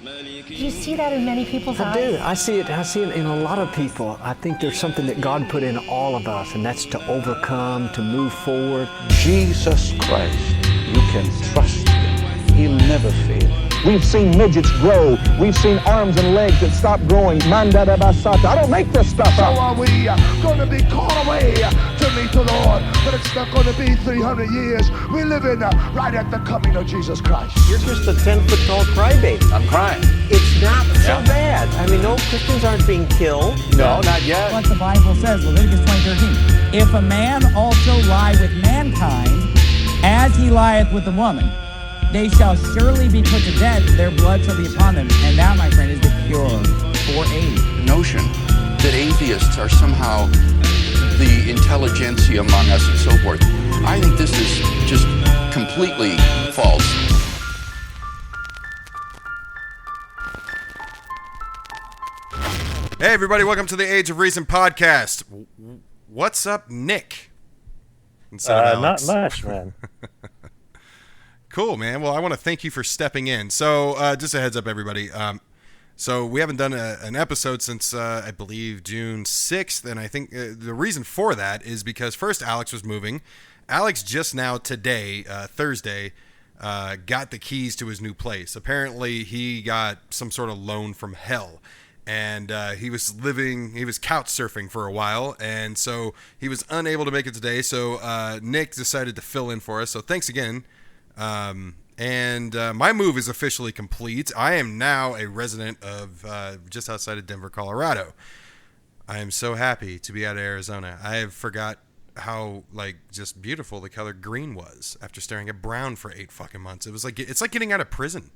Do you see that in many people's eyes? I do. I see it in a lot of people. I think there's something that God put in all of us, and that's to overcome, to move forward. Jesus Christ, you can trust him. He'll never fail. We've seen midgets grow. We've seen arms and legs that stop growing. Mandada basata. I don't make this stuff up. So are we going to be called away to meet the Lord? But it's not going to be 300 years. We live in right at the coming of Jesus Christ. You're just a 10-foot tall crybaby. I'm crying. It's not so bad. I mean, no, Christians aren't being killed. No, not yet. What the Bible says, Leviticus 20:13. If a man also lie with mankind, as he lieth with the woman, they shall surely be put to death, their blood shall be upon them. And that, my friend, is the cure for AIDS. The notion that atheists are somehow the intelligentsia among us and so forth, I think this is just completely false. Hey everybody, welcome to the Age of Reason podcast. What's up, Nick? Not much, man. Cool, man. Well, I want to thank you for stepping in. So, just a heads up, everybody. So we haven't done an episode since, I believe, June 6th, and I think the reason for that is because first Alex was moving. Alex just now today, Thursday, got the keys to his new place. Apparently, he got some sort of loan from hell. And he was couch surfing for a while, and so he was unable to make it today. So Nick decided to fill in for us. So thanks again. And my move is officially complete. I am now a resident of just outside of Denver, Colorado. I am so happy to be out of Arizona. I have forgot how just beautiful the color green was after staring at brown for 8 fucking months. It's like getting out of prison.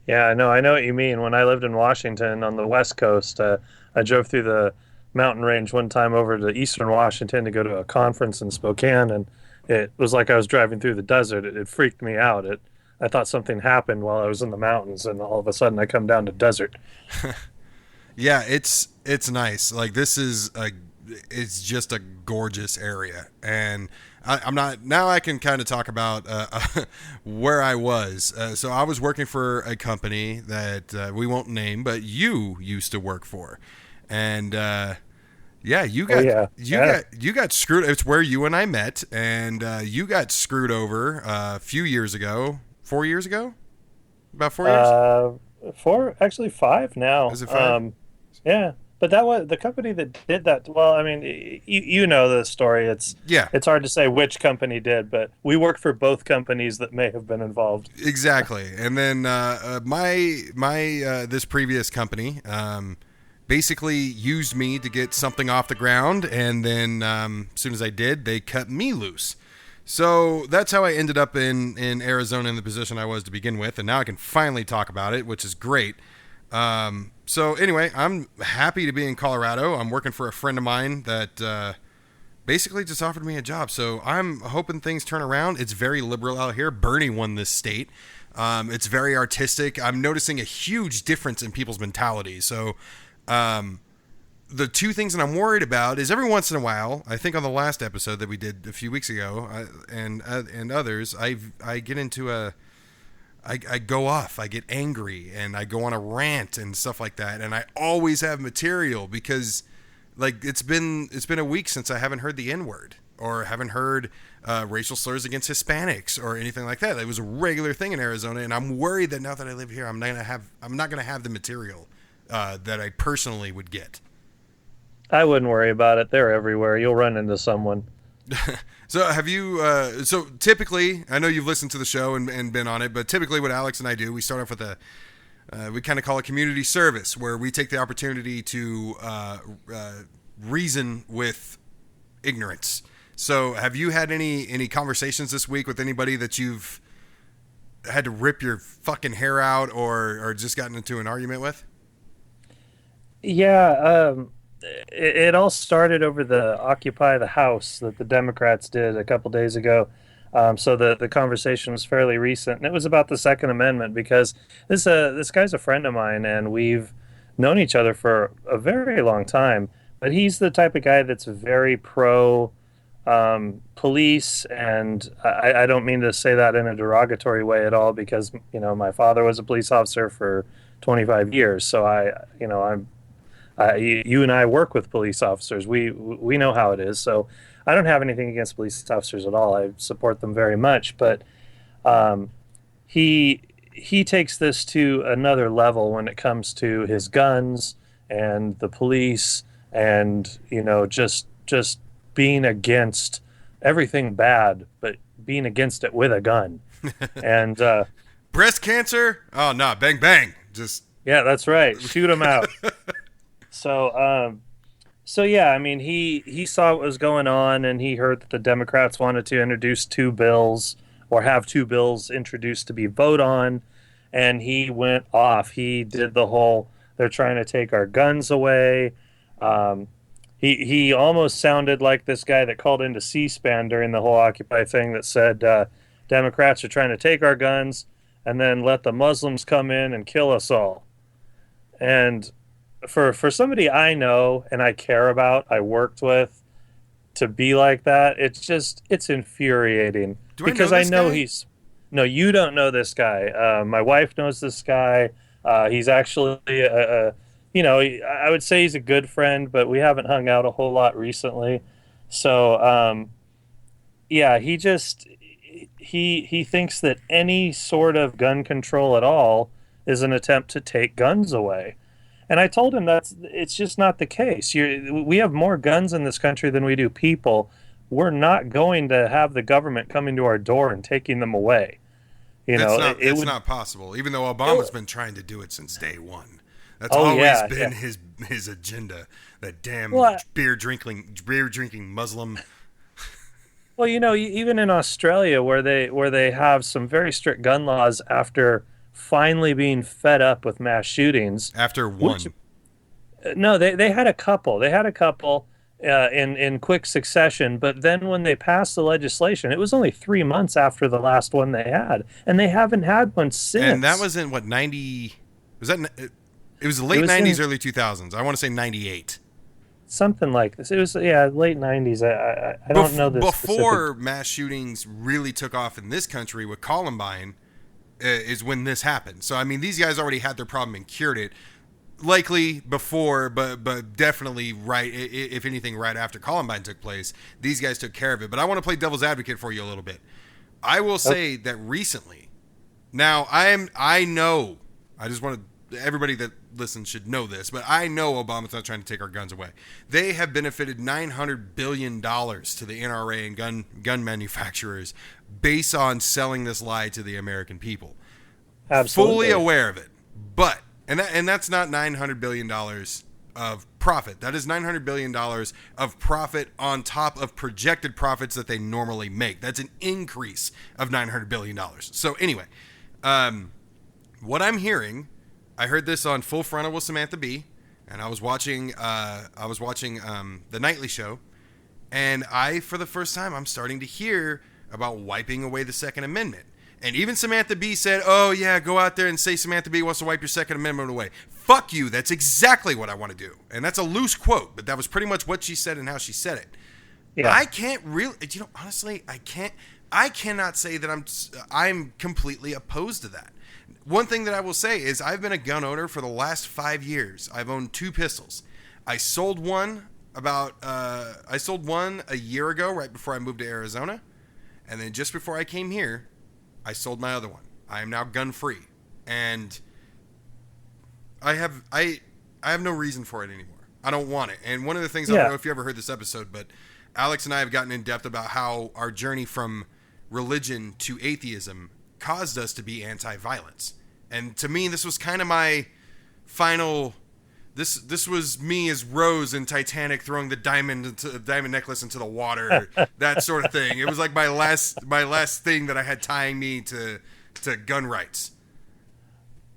Yeah, I know what you mean. When I lived in Washington on the West Coast, I drove through the mountain range one time over to Eastern Washington to go to a conference in Spokane, and it was like I was driving through the desert. It freaked me out. I thought something happened while I was in the mountains, and all of a sudden I come down to desert. Yeah, it's nice. It's just a gorgeous area, and I can kind of talk about where I was. So I was working for a company that we won't name, but you used to work for, and you got screwed. It's where you and I met, and you got screwed over a few years ago. 4 years ago, about 4 years. Actually 5 now. Is it 5? Yeah. But that was the company that did that. Well, I mean, you know the story. It's hard to say which company did, but we worked for both companies that may have been involved. Exactly. And then my this previous company basically used me to get something off the ground, and then as soon as I did, they cut me loose. So that's how I ended up in Arizona in the position I was to begin with, and now I can finally talk about it, which is great. So anyway, I'm happy to be in Colorado. I'm working for a friend of mine that basically just offered me a job. So I'm hoping things turn around. It's very liberal out here. Bernie won this state. It's very artistic. I'm noticing a huge difference in people's mentality. So the two things that I'm worried about is every once in a while, I think on the last episode that we did a few weeks ago and others, I get into I go off, I get angry, and I go on a rant and stuff like that, and I always have material because, it's been a week since I haven't heard the N-word or haven't heard racial slurs against Hispanics or anything like that. It was a regular thing in Arizona, and I'm worried that now that I live here, I'm not gonna have the material that I personally would get. I wouldn't worry about it. They're everywhere. You'll run into someone. So have you, so typically, I know you've listened to the show and been on it, but typically what Alex and I do, we start off with we kind of call it community service, where we take the opportunity to reason with ignorance. So have you had any conversations this week with anybody that you've had to rip your fucking hair out or just gotten into an argument with? Yeah, it all started over the Occupy the House that the Democrats did a couple days ago. So the conversation was fairly recent, and it was about the Second Amendment because this guy's a friend of mine, and we've known each other for a very long time. But he's the type of guy that's very pro police, and I don't mean to say that in a derogatory way at all, because my father was a police officer for 25 years, so you and I work with police officers. We know how it is, so I don't have anything against police officers at all. I support them very much, but he takes this to another level when it comes to his guns and the police, and just being against everything bad, but being against it with a gun. And breast cancer? Oh no, bang bang. Just yeah, that's right. Shoot him out. So yeah, I mean, he saw what was going on, and he heard that the Democrats wanted to introduce two bills, or have two bills introduced to be voted on, and he went off. He did the whole, they're trying to take our guns away. He almost sounded like this guy that called into C-SPAN during the whole Occupy thing that said Democrats are trying to take our guns and then let the Muslims come in and kill us all. And for somebody I know and I care about, I worked with, to be like that, it's infuriating. Because I know he's... No, you don't know this guy. My wife knows this guy. He's actually I would say he's a good friend, but we haven't hung out a whole lot recently. So, yeah, he thinks that any sort of gun control at all is an attempt to take guns away. And I told him it's just not the case. We have more guns in this country than we do people. We're not going to have the government coming to our door and taking them away. It's not possible, even though Obama's been trying to do it since day one. That's always been his agenda. That damn beer drinking Muslim. Well, even in Australia, where they have some very strict gun laws after finally being fed up with mass shootings. After one. No, they had a couple. They had a couple in quick succession, but then when they passed the legislation, it was only 3 months after the last one they had, and they haven't had one since. And that was in what, 90? Was that? It was the late 90s, early 2000s. I want to say 98. Something like this. It was, late 90s. I don't know this. Before mass shootings really took off in this country with Columbine is when this happened. So, I mean, these guys already had their problem and cured it. Likely before, but definitely right, if anything, right after Columbine took place, these guys took care of it. But I want to play devil's advocate for you a little bit. I will say that recently, now I know, I just want to, everybody that listens should know this, but I know Obama's not trying to take our guns away. They have benefited $900 billion to the NRA and gun manufacturers based on selling this lie to the American people. Absolutely. Fully aware of it. But, and that's not $900 billion of profit. That is $900 billion of profit on top of projected profits that they normally make. That's an increase of $900 billion. So anyway, what I'm hearing, I heard this on Full Frontal with Samantha Bee, and I was watching the Nightly Show, and for the first time, I'm starting to hear about wiping away the Second Amendment. And even Samantha Bee said, oh yeah, go out there and say Samantha Bee wants to wipe your Second Amendment away. Fuck you, that's exactly what I want to do. And that's a loose quote, but that was pretty much what she said and how she said it. Yeah. I can't really, honestly, I cannot say that I'm completely opposed to that. One thing that I will say is I've been a gun owner for the last 5 years. I've owned 2 pistols. I sold one a year ago, right before I moved to Arizona. And then just before I came here, I sold my other one. I am now gun free. And I have no reason for it anymore. I don't want it. And one of the things, I don't know if you ever heard this episode, but Alex and I have gotten in depth about how our journey from religion to atheism caused us to be anti-violence. And to me, this was kind of my final. This was me as Rose in Titanic throwing the diamond necklace into the water, that sort of thing. It was like my last thing that I had tying me to gun rights.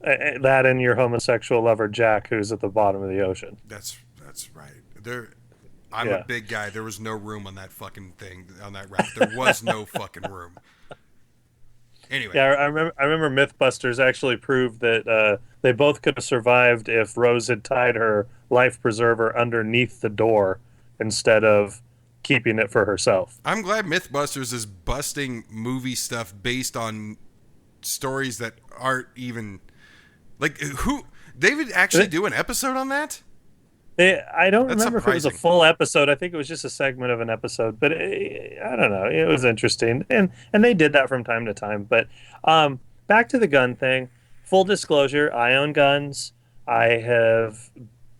That and your homosexual lover Jack, who's at the bottom of the ocean. That's right. I'm a big guy. There was no room on that fucking thing, on that raft. There was no fucking room. Anyway. Yeah, I remember Mythbusters actually proved that they both could have survived if Rose had tied her life preserver underneath the door instead of keeping it for herself. I'm glad Mythbusters is busting movie stuff based on stories that aren't even like who. David actually do an episode on that? I don't That's remember if it was a surprising. full episode. I think it was just a segment of an episode, but I don't know. It was interesting, and they did that from time to time. But back to the gun thing. Full disclosure: I own guns. I have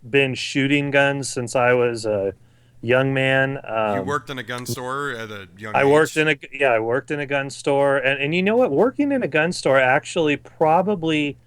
been shooting guns since I was a young man. You worked in a gun store at a young age? I worked in a gun store, and you know what? Working in a gun store actually probably,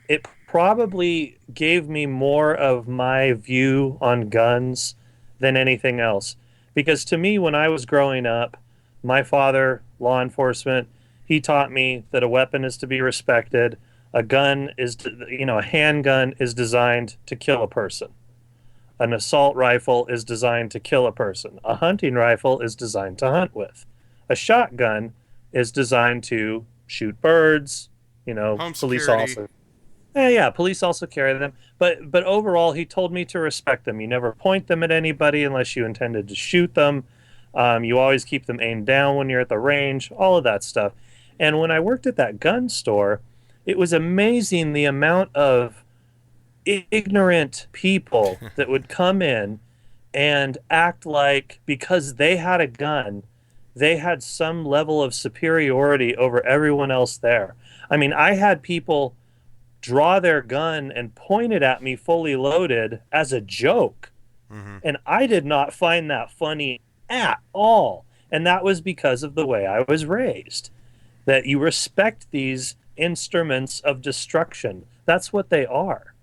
it probably gave me more of my view on guns than anything else. Because to me, when I was growing up, my father, law enforcement, he taught me that a weapon is to be respected. A gun is, a handgun is designed to kill a person. An assault rifle is designed to kill a person. A hunting rifle is designed to hunt with. A shotgun is designed to shoot birds. Home Police security. also. Police also carry them. But overall, he told me to respect them. You never point them at anybody unless you intended to shoot them. You always keep them aimed down when you're at the range. All of that stuff. And when I worked at that gun store, it was amazing the amount of ignorant people that would come in and act like because they had a gun, they had some level of superiority over everyone else there. I mean, I had people draw their gun and point it at me fully loaded as a joke. Mm-hmm. And I did not find that funny at all. And that was because of the way I was raised. That you respect these instruments of destruction. That's what they are.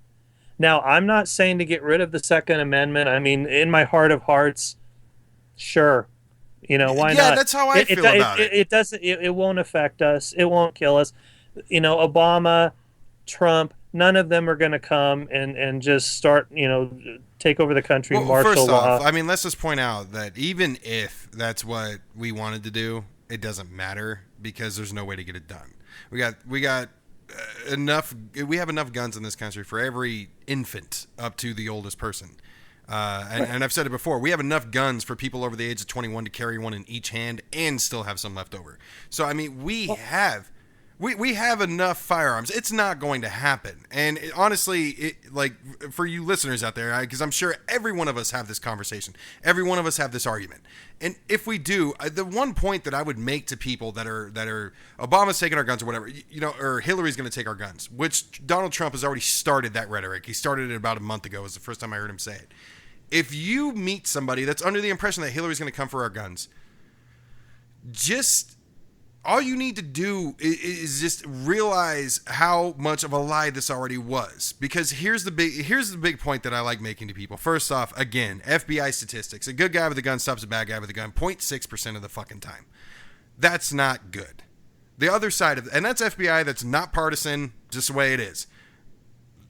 Now, I'm not saying to get rid of the Second Amendment. I mean, in my heart of hearts, sure. Why not? Yeah, that's how I feel about it. It doesn't. It won't affect us. It won't kill us. Obama, Trump, none of them are going to come and just start, take over the country, martial first law. off, I mean, let's just point out that even if that's what we wanted to do, it doesn't matter because there's no way to get it done. We got enough. We have enough guns in this country for every infant up to the oldest person. And I've said it before. We have enough guns for people over the age of 21 to carry one in each hand and still have some left over. So I mean, we have enough firearms. It's not going to happen. And honestly, like for you listeners out there, because I'm sure every one of us have this conversation. Every one of us have this argument. And if we do, the one point that I would make to people that are Obama's taking our guns or whatever, or Hillary's going to take our guns, which Donald Trump has already started that rhetoric. He started it about a month ago. It was the first time I heard him say it. If you meet somebody that's under the impression that Hillary's going to come for our guns, all you need to do is just realize how much of a lie this already was. Because here's the big point that I like making to people. First off, again, FBI statistics. A good guy with a gun stops a bad guy with a gun 0.6% of the fucking time. That's not good. The other side of and that's FBI, that's not partisan, just the way it is.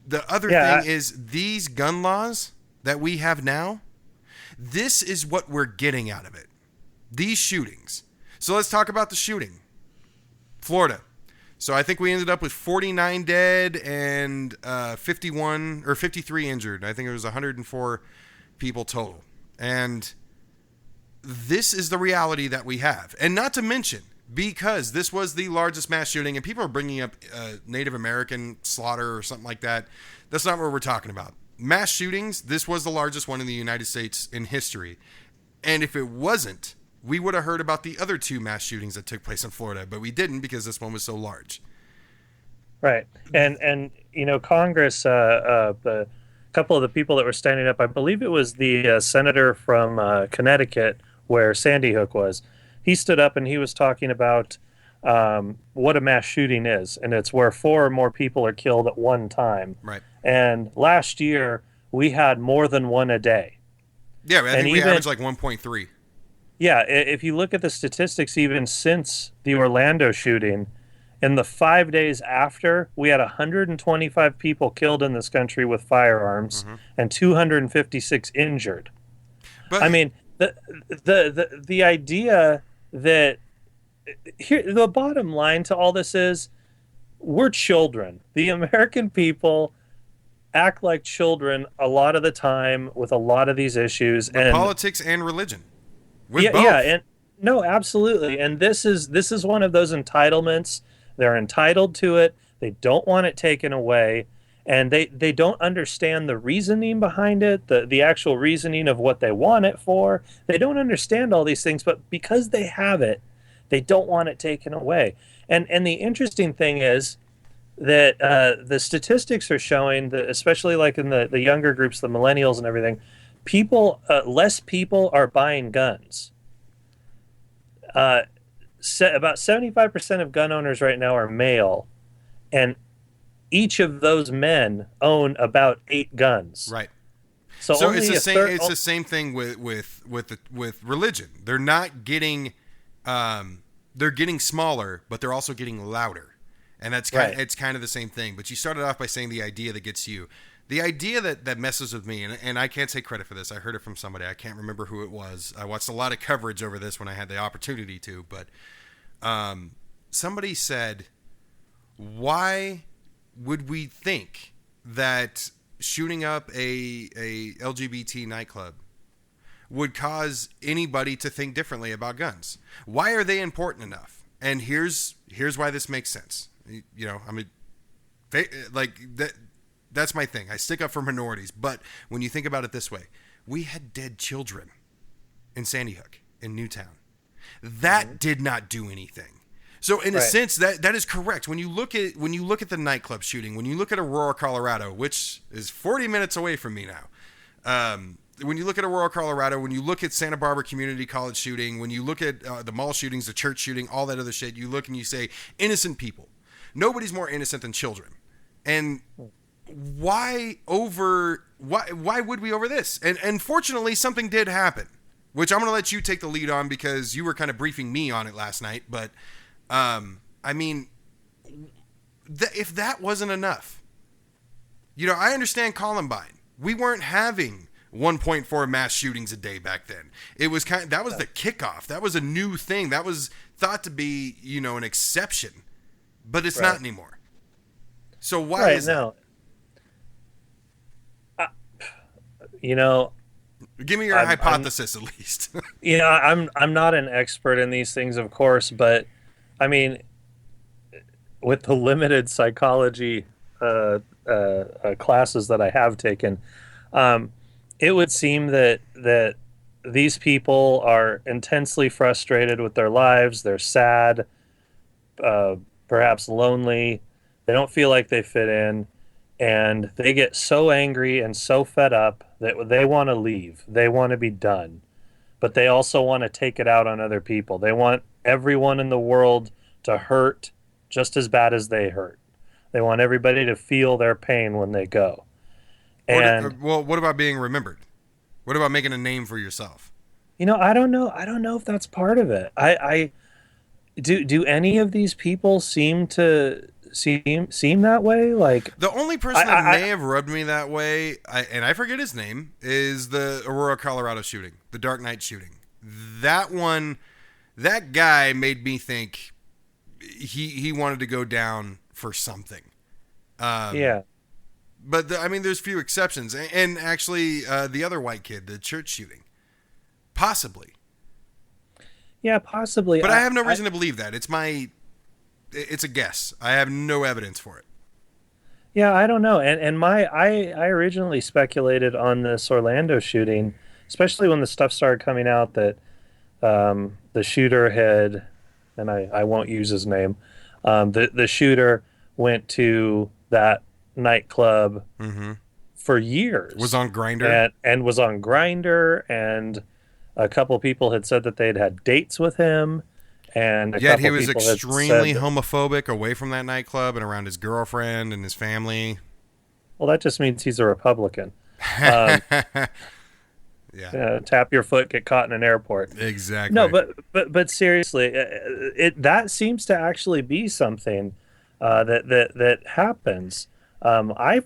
The other thing is these gun laws that we have now, this is what we're getting out of it. These shootings. So let's talk about the shooting. Florida. So I think we ended up with 49 dead and 51 or 53 injured. I think it was 104 people total. And this is the reality that we have. And not to mention, because this was the largest mass shooting, and people are bringing up Native American slaughter or something like that. That's not what we're talking about. Mass shootings, this was the largest one in the United States in history. And if it wasn't, we would have heard about the other two mass shootings that took place in Florida, but we didn't because this one was so large. Right. And Congress, the couple of the people that were standing up, I believe it was the senator from Connecticut where Sandy Hook was. He stood up and he was talking about what a mass shooting is. And it's where 4 or more people are killed at one time. Right. And last year we had more than one a day. Yeah, I think we averaged like 1.3. Yeah, if you look at the statistics, even since the Orlando shooting, in the 5 days after, we had 125 people killed in this country with firearms and 256 injured. But I mean, the idea that here, the bottom line to all this is, we're children. The American people act like children a lot of the time with a lot of these issues. But and politics and religion. With yeah, both. yeah, and no, absolutely. And this is one of those entitlements. They're entitled to it. They don't want it taken away, and they don't understand the reasoning behind it, the actual reasoning of what they want it for. They don't understand all these things, but because they have it, they don't want it taken away. And the interesting thing is that the statistics are showing that, especially like in the younger groups, the millennials and everything, less people are buying guns. About 75% of gun owners right now are male, and each of those men own about 8 guns. Right. So only it's the a same. third- It's the same thing with religion. They're not getting. They're getting smaller, but they're also getting louder, and that's kind. Right. It's kind of the same thing. But you started off by saying the idea that gets you. The idea that messes with me, and I can't take credit for this. I heard it from somebody. I can't remember who it was. I watched a lot of coverage over this when I had the opportunity to. But somebody said, "Why would we think that shooting up a LGBT nightclub would cause anybody to think differently about guns? Why are they important enough?" And here's why this makes sense. You know, I mean, that's my thing. I stick up for minorities, but when you think about it this way, we had dead children in Sandy Hook, in Newtown. That did not do anything. So in a sense, that is correct. When you look at the nightclub shooting, when you look at Aurora, Colorado, which is 40 minutes away from me now, when you look at Aurora, Colorado, when you look at Santa Barbara Community College shooting, when you look at the mall shootings, the church shooting, all that other shit, you look and you say, innocent people. Nobody's more innocent than children. And why would we over this? And fortunately, something did happen, which I'm going to let you take the lead on because you were kind of briefing me on it last night. But, I mean, if that wasn't enough, you know, I understand Columbine. We weren't having 1.4 mass shootings a day back then. It was that was the kickoff. That was a new thing. That was thought to be, you know, an exception, but it's not anymore. So why is that? You know, give me your hypothesis at least. You know, I'm not an expert in these things, of course, but I mean, with the limited psychology classes that I have taken, it would seem that these people are intensely frustrated with their lives. They're sad, perhaps lonely. They don't feel like they fit in, and they get so angry and so fed up that they want to leave. They want to be done, but they also want to take it out on other people. They want everyone in the world to hurt just as bad as they hurt. They want everybody to feel their pain when they go. And what about being remembered? What about making a name for yourself? You know, I don't know if that's part of it. Do any of these people seem that way? Like, the only person that may have rubbed me that way, and I forget his name, is the Aurora, Colorado shooting, the Dark Knight shooting. That guy made me think he wanted to go down for something. Yeah. But I mean, there's few exceptions, and actually, the other white kid, the church shooting, possibly. Yeah, possibly. But I have no reason to believe that. It's a guess. I have no evidence for it. Yeah, I don't know. And I originally speculated on this Orlando shooting, especially when the stuff started coming out that the shooter had, and I won't use his name, the shooter went to that nightclub for years. Was on Grindr. And was on Grindr, and a couple people had said that they'd had dates with him. And yet he was extremely homophobic away from that nightclub and around his girlfriend and his family. Well, that just means he's a Republican. Yeah. Tap your foot, get caught in an airport. Exactly. No, but seriously, that seems to actually be something that happens. I've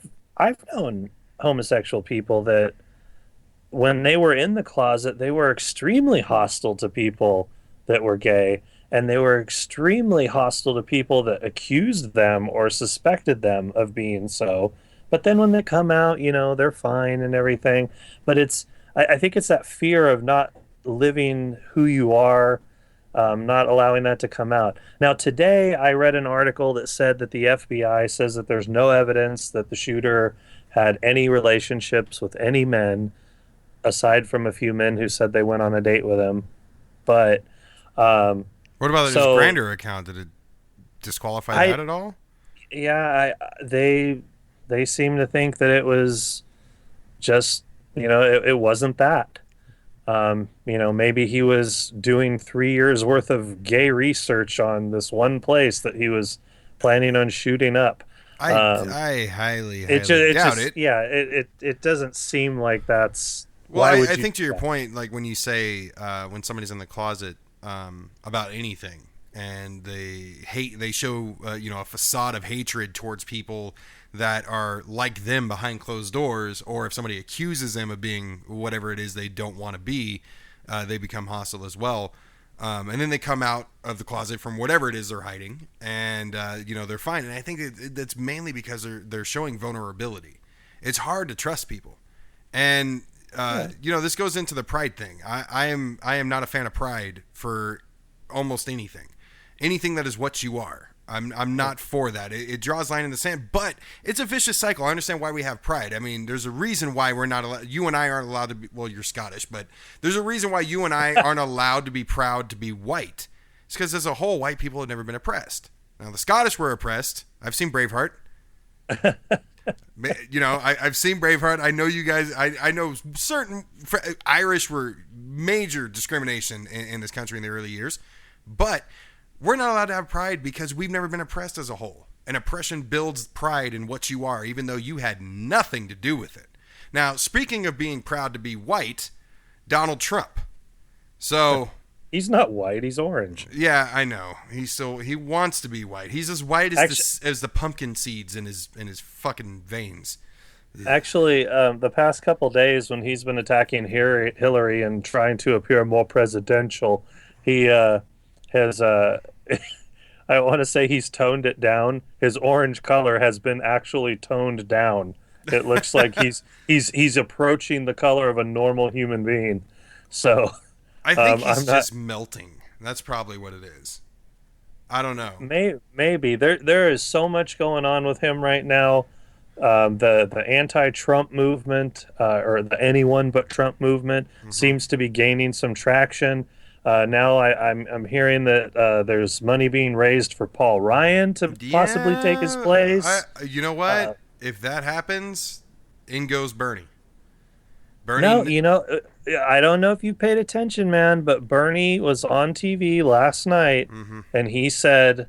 known homosexual people that when they were in the closet, they were extremely hostile to people that were gay, and they were extremely hostile to people that accused them or suspected them of being so, But then when they come out, they're fine and everything. But I think it's that fear of not living who you are, not allowing that to come out. Now, today I read an article that said that the FBI says that there's no evidence that the shooter had any relationships with any men, aside from a few men who said they went on a date with him. But what about his Grindr account? Did it disqualify that at all? Yeah, they seem to think that it was just, it wasn't that. Maybe he was doing 3 years worth of gay research on this one place that he was planning on shooting up. I highly doubt it. Yeah, it doesn't seem like that's. Well, I think to your point, like when you say when somebody's in the closet about anything, and they show a facade of hatred towards people that are like them behind closed doors, or if somebody accuses them of being whatever it is they don't want to be, they become hostile as well. And then they come out of the closet from whatever it is they're hiding, and they're fine. And I think that's mainly because they're showing vulnerability. It's hard to trust people, and this goes into the pride thing. I am not a fan of pride for almost anything that is what you are. I'm not for that. It draws line in the sand, but it's a vicious cycle. I understand why we have pride. I mean, there's a reason why we're not allowed. You and I aren't allowed to be. Well, you're Scottish, but there's a reason why you and I aren't allowed to be proud to be white. It's because as a whole, white people have never been oppressed. Now the Scottish were oppressed. I've seen Braveheart. I've seen Braveheart. I know you guys. I know certain Irish were major discrimination in this country in the early years, but we're not allowed to have pride because we've never been oppressed as a whole. And oppression builds pride in what you are, even though you had nothing to do with it. Now, speaking of being proud to be white, Donald Trump. So he's not white; he's orange. Yeah, I know. He wants to be white. He's as white as the pumpkin seeds in his fucking veins. Actually, the past couple days when he's been attacking Hillary and trying to appear more presidential, he has I want to say he's toned it down. His orange color has been actually toned down. It looks like he's approaching the color of a normal human being. So I think he's just melting. That's probably what it is. I don't know. Maybe there is so much going on with him right now. The anti-Trump movement, or the anyone but Trump movement, seems to be gaining some traction. Now I'm hearing that there's money being raised for Paul Ryan to possibly take his place. You know what? If that happens, in goes Bernie. No, I don't know if you paid attention, man, but Bernie was on TV last night, and he said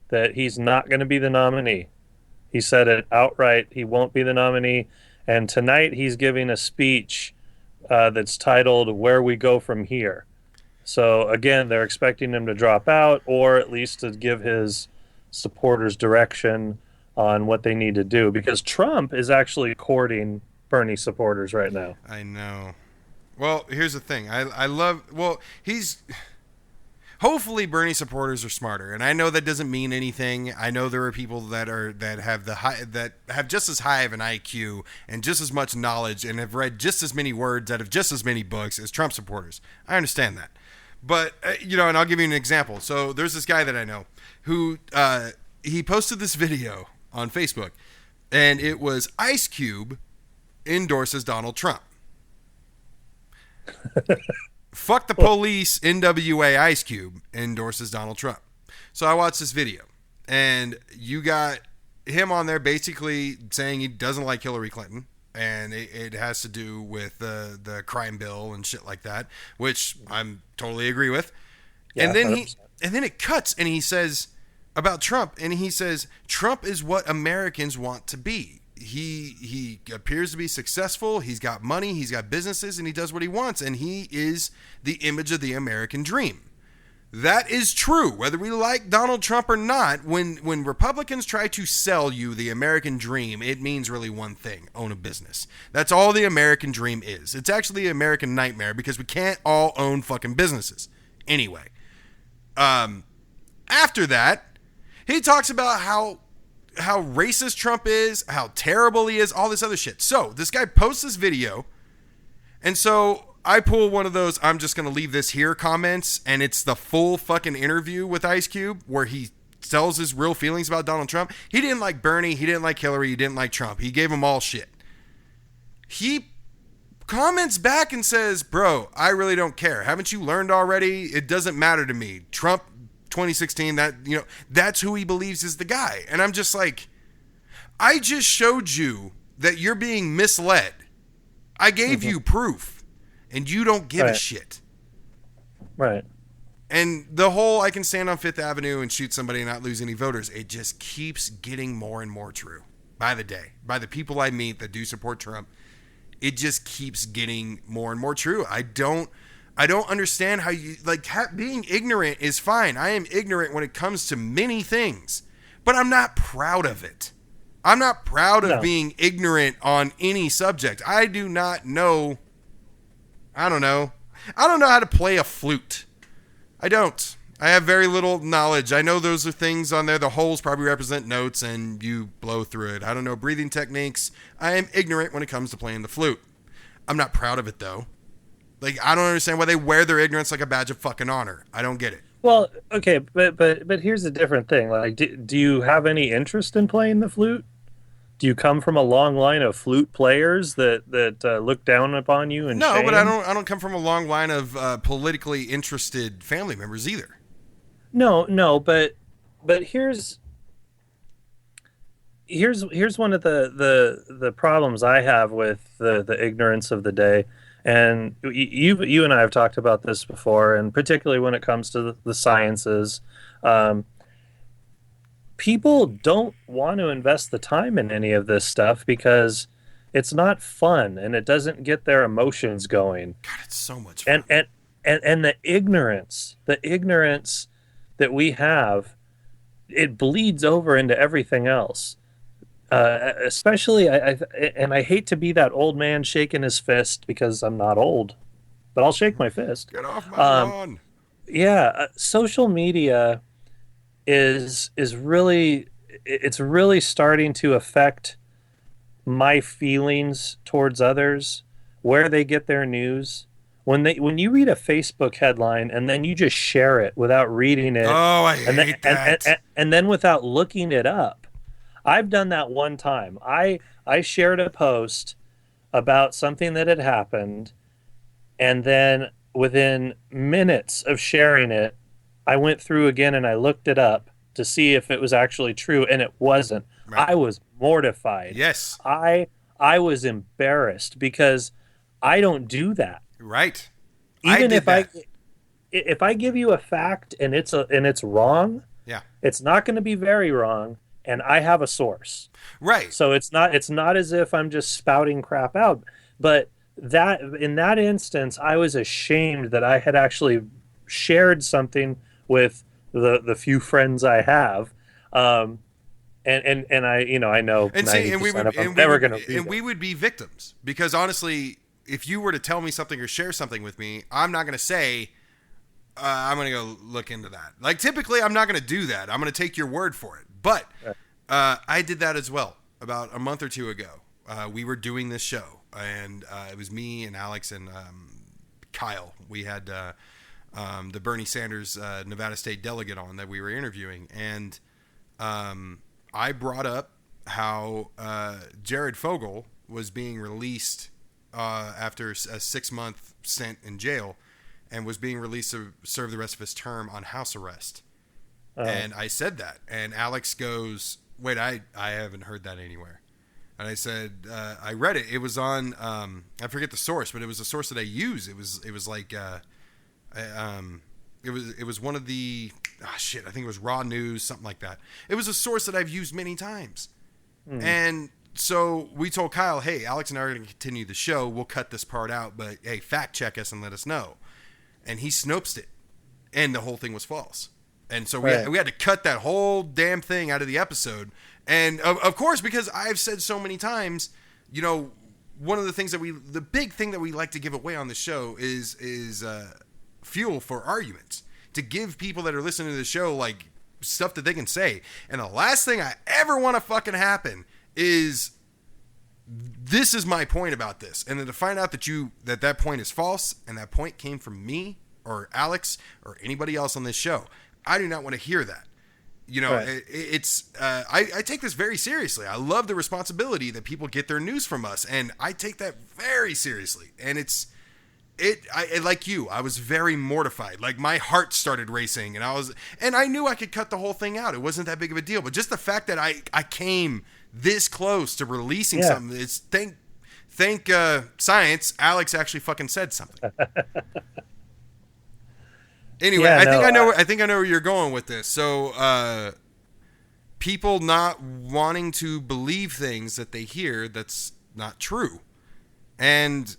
that he's not going to be the nominee. He said it outright. He won't be the nominee. And tonight he's giving a speech that's titled "Where We Go From Here." So again, they're expecting him to drop out, or at least to give his supporters direction on what they need to do, because Trump is actually courting Bernie supporters right now. I know. Well, here's the thing. Hopefully Bernie supporters are smarter, and I know that doesn't mean anything. I know there are people that have just as high of an IQ and just as much knowledge and have read just as many words out of just as many books as Trump supporters. I understand that. But, and I'll give you an example. So there's this guy that I know who he posted this video on Facebook, and it was Ice Cube endorses Donald Trump. Fuck the police, NWA Ice Cube endorses Donald Trump. So I watched this video, and you got him on there basically saying he doesn't like Hillary Clinton, and it has to do with the crime bill and shit like that, which I'm totally agree with. Yeah, and then it cuts, and he says about Trump, and he says Trump is what Americans want to be. He appears to be successful. He's got money. He's got businesses, and he does what he wants. And he is the image of the American dream. That is true, whether we like Donald Trump or not. When Republicans try to sell you the American dream, it means really one thing: own a business. That's all the American dream is. It's actually an American nightmare because we can't all own fucking businesses. Anyway, after that, he talks about how how racist Trump is, how terrible he is, all this other shit. So this guy posts this video, and so I pull one of those "I'm just gonna leave this here" comments, and it's the full fucking interview with Ice Cube where he tells his real feelings about Donald Trump. He didn't like Bernie, he didn't like Hillary, he didn't like Trump. He gave them all shit. He comments back and says, "Bro, I really don't care. Haven't you learned already? It doesn't matter to me. Trump 2016, that's who he believes is the guy." And I'm just like, I just showed you that you're being misled. I gave you proof, and you don't give a shit. Right. And the whole "I can stand on Fifth Avenue and shoot somebody and not lose any voters," it just keeps getting more and more true by the day. By the people I meet that do support Trump, it just keeps getting more and more true. I don't understand how you, like, being ignorant is fine. I am ignorant when it comes to many things, but I'm not proud of it. I'm not proud of being ignorant on any subject. I do not know. I don't know how to play a flute. I don't. I have very little knowledge. I know those are things on there. The holes probably represent notes and you blow through it. I don't know breathing techniques. I am ignorant when it comes to playing the flute. I'm not proud of it though. Like, I don't understand why they wear their ignorance like a badge of fucking honor. I don't get it. Well, okay, but here's a different thing. Like, do you have any interest in playing the flute? Do you come from a long line of flute players that look down upon you and no, shame? But I don't come from a long line of politically interested family members either. No, but here's one of the problems I have with the ignorance of the day, and you and I have talked about this before, and particularly when it comes to the sciences. People don't want to invest the time in any of this stuff because it's not fun and it doesn't get their emotions going. God, it's so much fun. And the ignorance that we have, it bleeds over into everything else. Especially, I hate to be that old man shaking his fist because I'm not old, but I'll shake my fist. Get off my lawn. Yeah, social media is really, it's really starting to affect my feelings towards others, where they get their news. When you read a Facebook headline and then you just share it without reading it, I hate that. And then without looking it up. I've done that one time. I shared a post about something that had happened, and then within minutes of sharing it, I went through again and I looked it up to see if it was actually true, and it wasn't. Right. I was mortified. Yes. I was embarrassed because I don't do that. Right. Even if I give you a fact and it's wrong, yeah, it's not going to be very wrong, and I have a source. Right. So it's not as if I'm just spouting crap out, but that in that instance, I was ashamed that I had actually shared something with the few friends I have, and I know, and see, and we would be victims, because honestly, if you were to tell me something or share something with me, I'm not going to say, I'm going to go look into that. Like, typically, I'm not going to do that. I'm going to take your word for it. But I did that as well about a month or two ago. We were doing this show, and it was me and Alex and Kyle. We had the Bernie Sanders Nevada State delegate on that we were interviewing. And I brought up how Jared Fogle was being released after a 6-month stint in jail, and was being released to serve the rest of his term on house arrest. And I said that, and Alex goes, "Wait, I haven't heard that anywhere." And I said, I read it. It was on, I forget the source, but it was a source that I use. It was like, it was one of the, I think it was Raw News, something like that. It was a source that I've used many times. And so we told Kyle, hey, Alex and I are going to continue the show. We'll cut this part out, but hey, fact check us and let us know. And he snopes it, and the whole thing was false. And so we had to cut that whole damn thing out of the episode. And of course, because I've said so many times, one of the things the big thing that we like to give away on the show is fuel for arguments, to give people that are listening to the show, like, stuff that they can say. And the last thing I ever want to fucking happen is, this is my point about this. And then to find out that point is false, and that point came from me or Alex or anybody else on this show. I do not want to hear that. You know, Right. I take this very seriously. I love the responsibility that people get their news from us, and I take that very seriously. And like you, I was very mortified. Like, my heart started racing, and I knew I could cut the whole thing out. It wasn't that big of a deal. But just the fact that I came this close to releasing something, it's thank science. Alex actually fucking said something. Anyway, I think I know where you're going with this. So, people not wanting to believe things that they hear that's not true, and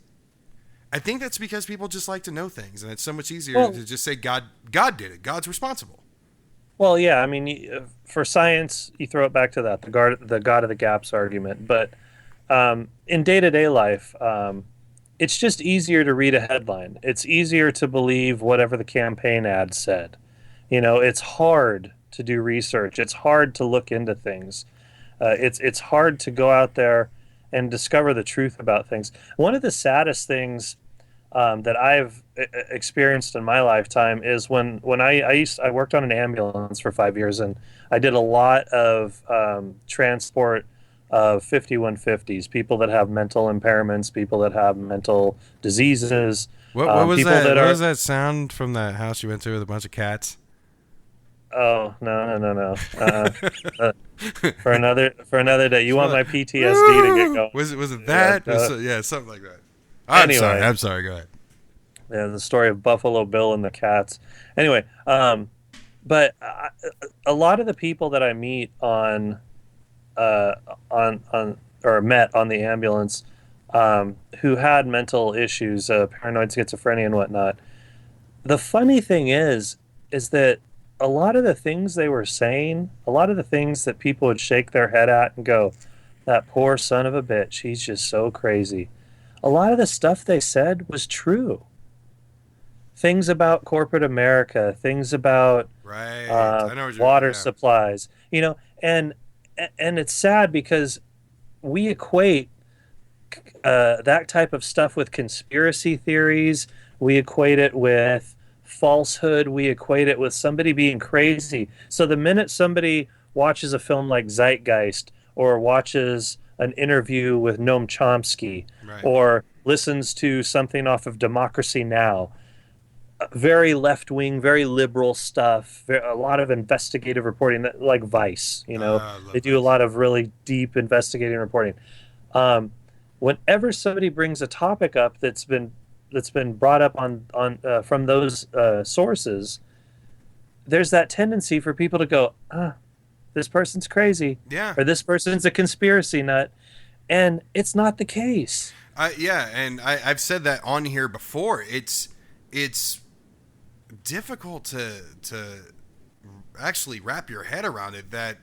I think that's because people just like to know things, and it's so much easier to just say God did it. God's responsible. Well, yeah, I mean, for science, you throw it back to that, the God of the gaps argument. But in day-to-day life, it's just easier to read a headline. It's easier to believe whatever the campaign ad said. You know, it's hard to do research. It's hard to look into things. It's hard to go out there and discover the truth about things. One of the saddest things that I've experienced in my lifetime is when I worked on an ambulance for 5 years, and I did a lot of transport of 5150s, people that have mental impairments, people that have mental diseases. What was that? What was that sound from that house you went to with a bunch of cats? Oh, no. For another day. You want my PTSD to get going? Was it that? Yeah, something like that. I'm sorry. Go ahead. Yeah, the story of Buffalo Bill and the cats. Anyway, but a lot of the people that I meet on or met on the ambulance, who had mental issues, paranoid schizophrenia and whatnot. The funny thing is that a lot of the things they were saying, a lot of the things that people would shake their head at and go, that poor son of a bitch, he's just so crazy. A lot of the stuff they said was true. Things about corporate America, things about water supplies, you know, and it's sad because we equate that type of stuff with conspiracy theories. We equate it with falsehood. We equate it with somebody being crazy. So the minute somebody watches a film like Zeitgeist, or watches an interview with Noam Chomsky, or listens to something off of Democracy Now!, very left-wing, very liberal stuff, a lot of investigative reporting, like Vice, you know, they do a lot of really deep investigating reporting. Whenever somebody brings a topic up that's been brought up on from those sources, there's that tendency for people to go, this person's crazy, or this person's a conspiracy nut, and it's not the case. And I've said that on here before. It's difficult to actually wrap your head around it, that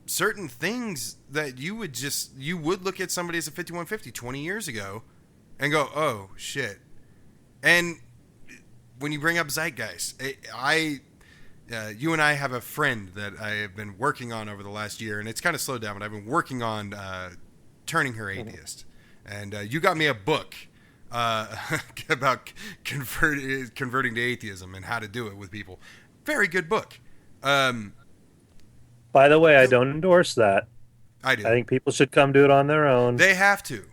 certain things that you would look at somebody as a 5150 20 years ago and go, oh shit. And when you bring up Zeitgeist, you and I have a friend that I have been working on over the last year, and it's kind of slowed down, but I've been working on turning her atheist. And you got me a book about converting to atheism and how to do it with people. Very good book. By the way, I don't endorse that. I do. I think people should come do it on their own. They have to.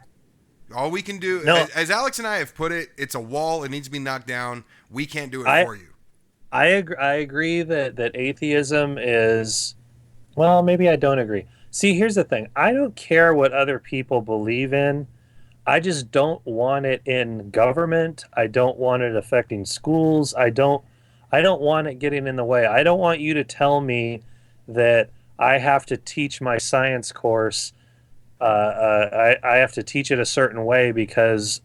All we can do, as Alex and I have put it, it's a wall. It needs to be knocked down. We can't do it for you. I agree that atheism is, well, maybe I don't agree. See, here's the thing. I don't care what other people believe in. I just don't want it in government. I don't want it affecting schools. I don't want it getting in the way. I don't want you to tell me that I have to teach my science course. I have to teach it a certain way because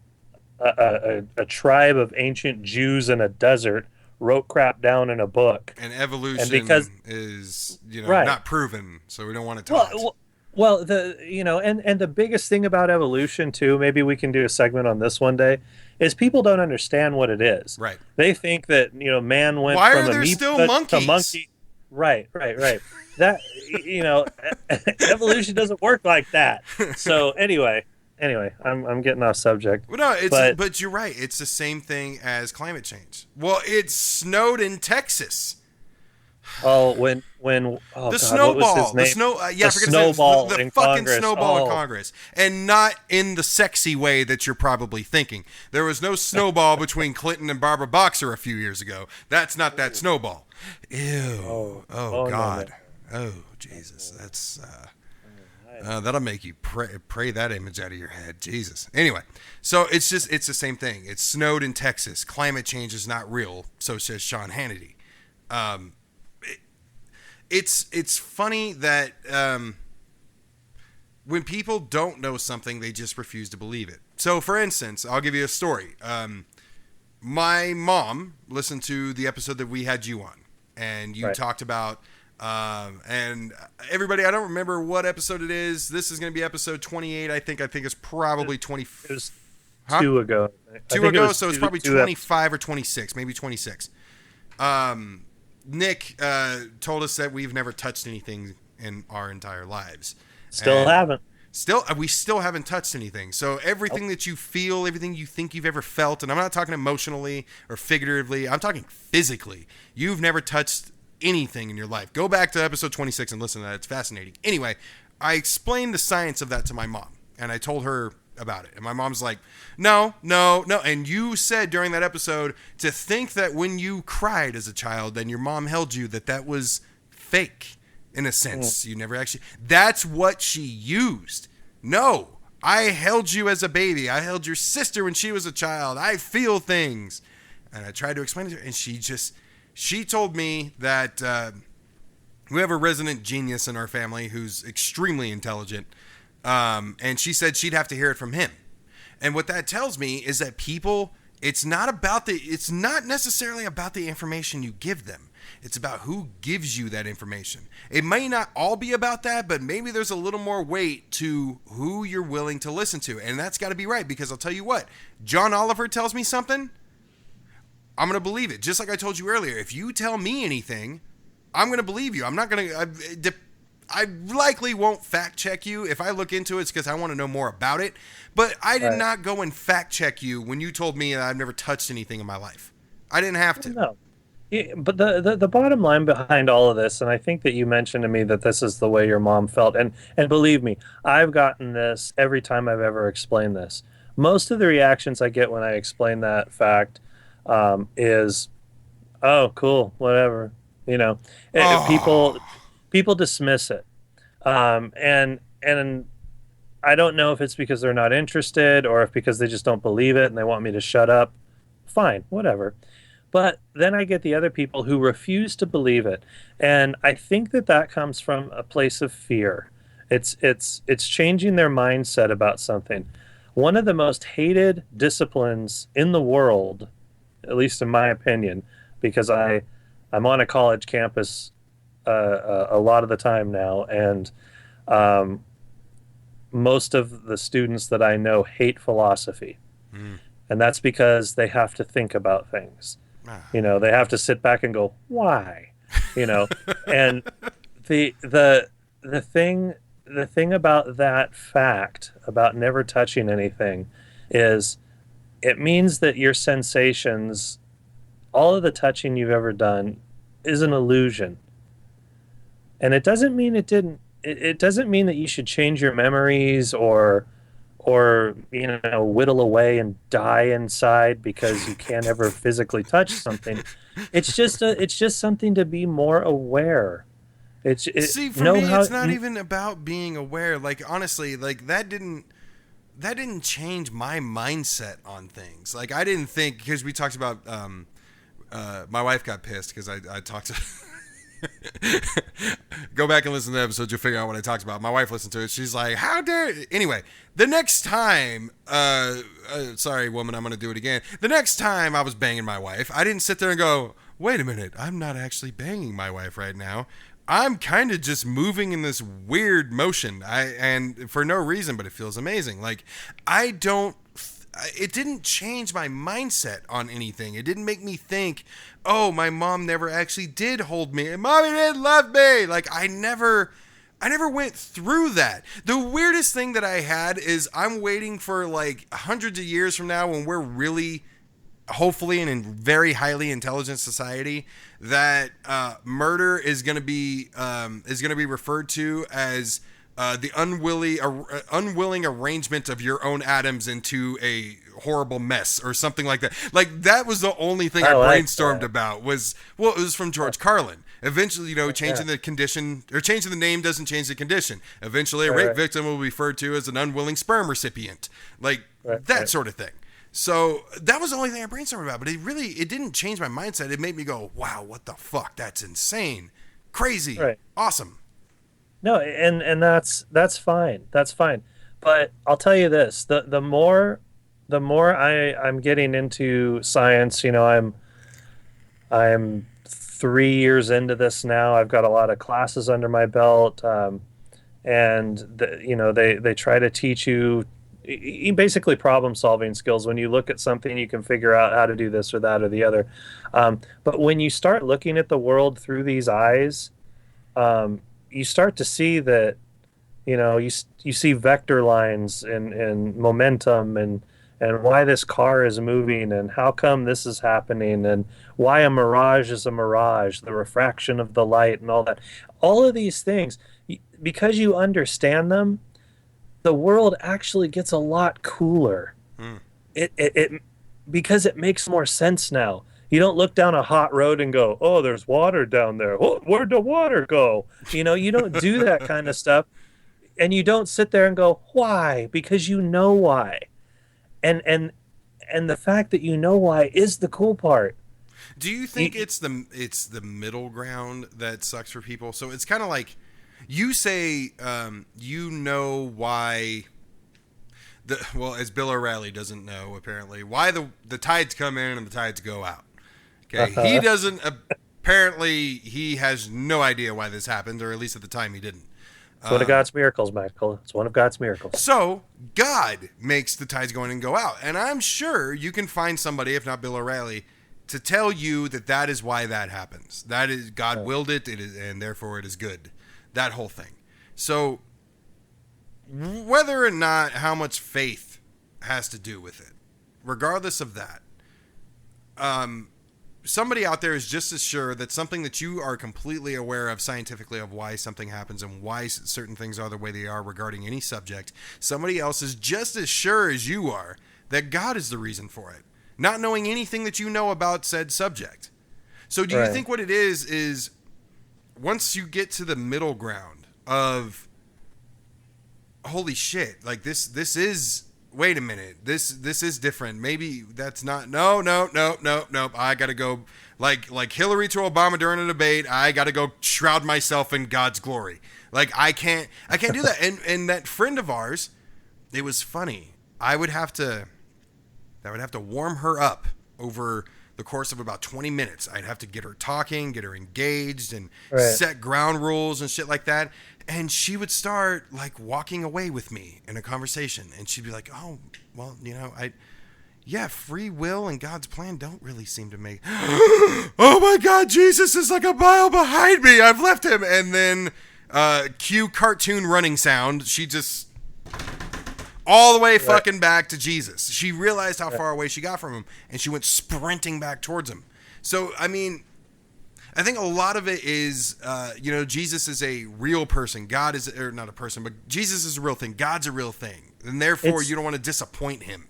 a tribe of ancient Jews in a desert wrote crap down in a book. And evolution is, not proven, so we don't want to talk. Well, and the biggest thing about evolution too, maybe we can do a segment on this one day, is people don't understand what it is. Right. They think that, man went Why from are there still monkeys? to monkey. Right. That, evolution doesn't work like that. So anyway, I'm getting off subject. Well, no, but you're right. It's the same thing as climate change. Well, it snowed in Texas. Oh, when the God, snowball, what was his name? the snowball the in fucking Congress. snowball in Congress, and not in the sexy way that you're probably thinking. There was no snowball between Clinton and Barbara Boxer a few years ago. That's not that snowball. Ew. Oh God. No. Oh Jesus. That's that'll make you pray that image out of your head. Jesus. Anyway, so it's the same thing. It snowed in Texas. Climate change is not real. So says Sean Hannity. It's funny that when people don't know something, they just refuse to believe it. So, for instance, I'll give you a story. My mom listened to the episode that we had you on, and you talked about, and everybody, I don't remember what episode it is. This is going to be episode 28. I think it's probably 20. It was 2 ago. So it's probably 25 or 26, maybe 26. Nick told us that we've never touched anything in our entire lives. We still haven't touched anything. So everything that you feel, everything you think you've ever felt, and I'm not talking emotionally or figuratively, I'm talking physically. You've never touched anything in your life. Go back to episode 26 and listen to that. It's fascinating. Anyway, I explained the science of that to my mom, and I told her about it. And my mom's like, no. And you said during that episode to think that when you cried as a child and your mom held you, that was fake in a sense. You never actually, that's what she used. No, I held you as a baby. I held your sister when she was a child. I feel things. And I tried to explain it to her, and she told me that we have a resident genius in our family who's extremely intelligent. And she said she'd have to hear it from him. And what that tells me is that people, it's not necessarily about the information you give them. It's about who gives you that information. It may not all be about that, but maybe there's a little more weight to who you're willing to listen to. And that's got to be right, because I'll tell you what, John Oliver tells me something, I'm going to believe it. Just like I told you earlier, if you tell me anything, I'm going to believe you. I'm not going to, I likely won't fact check you. If I look into it, it's because I want to know more about it. But I did not go and fact check you when you told me that I've never touched anything in my life. I didn't have to. No. Yeah, but the bottom line behind all of this, and I think that you mentioned to me that this is the way your mom felt, and believe me, I've gotten this every time I've ever explained this. Most of the reactions I get when I explain that fact is, oh, cool, whatever. People dismiss it. And I don't know if it's because they're not interested or if because they just don't believe it and they want me to shut up. Fine, whatever. But then I get the other people who refuse to believe it. And I think that comes from a place of fear. It's changing their mindset about something. One of the most hated disciplines in the world, at least in my opinion, because I'm on a college campus a lot of the time now, and most of the students that I know hate philosophy. And that's because they have to think about things. They have to sit back and go, why? And the thing about that fact about never touching anything is it means that your sensations, all of the touching you've ever done, is an illusion. And it doesn't mean it doesn't mean that you should change your memories or whittle away and die inside because you can't ever physically touch something. It's just something to be more aware. See, for me, it's not even about being aware. Like, honestly, like that didn't change my mindset on things. Like, I didn't think, because we talked about my wife got pissed because I talked to go back and listen to the episode, you'll figure out what I talked about. My wife listened to it. She's like, how dare you? Anyway, the next time, sorry, woman, I'm going to do it again. The next time I was banging my wife, I didn't sit there and go, wait a minute, I'm not actually banging my wife right now. I'm kind of just moving in this weird motion. And for no reason, but it feels amazing. Like, I don't it didn't change my mindset on anything. It didn't make me think, oh, my mom never actually did hold me and mommy didn't love me. Like I never went through that. The weirdest thing that I had is I'm waiting for like hundreds of years from now when we're really, hopefully in a very highly intelligent society, that murder is going to be referred to as the unwilling arrangement of your own atoms into a horrible mess or something like that. Like that was the only thing I brainstormed about was, well, it was from George Carlin. Eventually, changing the condition or changing the name doesn't change the condition. Eventually, a rape victim will be referred to as an unwilling sperm recipient, like that sort of thing. So that was the only thing I brainstormed about, but it didn't change my mindset. It made me go, wow, what the fuck? That's insane. Crazy. Right. Awesome. No, and that's fine. That's fine. But I'll tell you this, the more I'm getting into science, I'm 3 years into this now. I've got a lot of classes under my belt. And they try to teach you basically problem solving skills. When you look at something, you can figure out how to do this or that or the other. But when you start looking at the world through these eyes, you start to see that, you see vector lines and momentum and why this car is moving and how come this is happening and why a mirage is a mirage, the refraction of the light and all that. All of these things, because you understand them, the world actually gets a lot cooler. It because it makes more sense now. You don't look down a hot road and go, oh, there's water down there. Oh, where'd the water go? You don't do that kind of stuff. And you don't sit there and go, why? Because you know why. And the fact that you know why is the cool part. Do you think it's the middle ground that sucks for people? So it's kind of like you say, why as Bill O'Reilly doesn't know, apparently, why the tides come in and the tides go out. Okay. He doesn't, apparently he has no idea why this happened, or at least at the time he didn't. It's one of God's miracles, Michael. It's one of God's miracles. So God makes the tides go in and go out. And I'm sure you can find somebody, if not Bill O'Reilly, to tell you that is why that happens. That is, God willed it, and therefore it is good. That whole thing. So whether or not how much faith has to do with it, regardless of that, somebody out there is just as sure that something that you are completely aware of scientifically of why something happens and why certain things are the way they are regarding any subject, somebody else is just as sure as you are that God is the reason for it, not knowing anything that you know about said subject. So do you think what it is once you get to the middle ground of holy shit, like this is, wait a minute, this is different. Maybe that's not, no. I got to go like Hillary to Obama during a debate. I got to go shroud myself in God's glory. Like I can't do that. And that friend of ours, it was funny. I would have to warm her up over the course of about 20 minutes. I'd have to get her talking, get her engaged, and set ground rules and shit like that. And she would start like walking away with me in a conversation. And she'd be like, oh, well, free will and God's plan don't really seem to make, oh my God, Jesus is like a mile behind me. I've left him. And then cue cartoon running sound. She just all the way fucking back to Jesus. She realized how far away she got from him, and she went sprinting back towards him. So, I mean, I think a lot of it is, Jesus is a real person. God is, or not a person, but Jesus is a real thing. God's a real thing. And therefore, you don't want to disappoint him.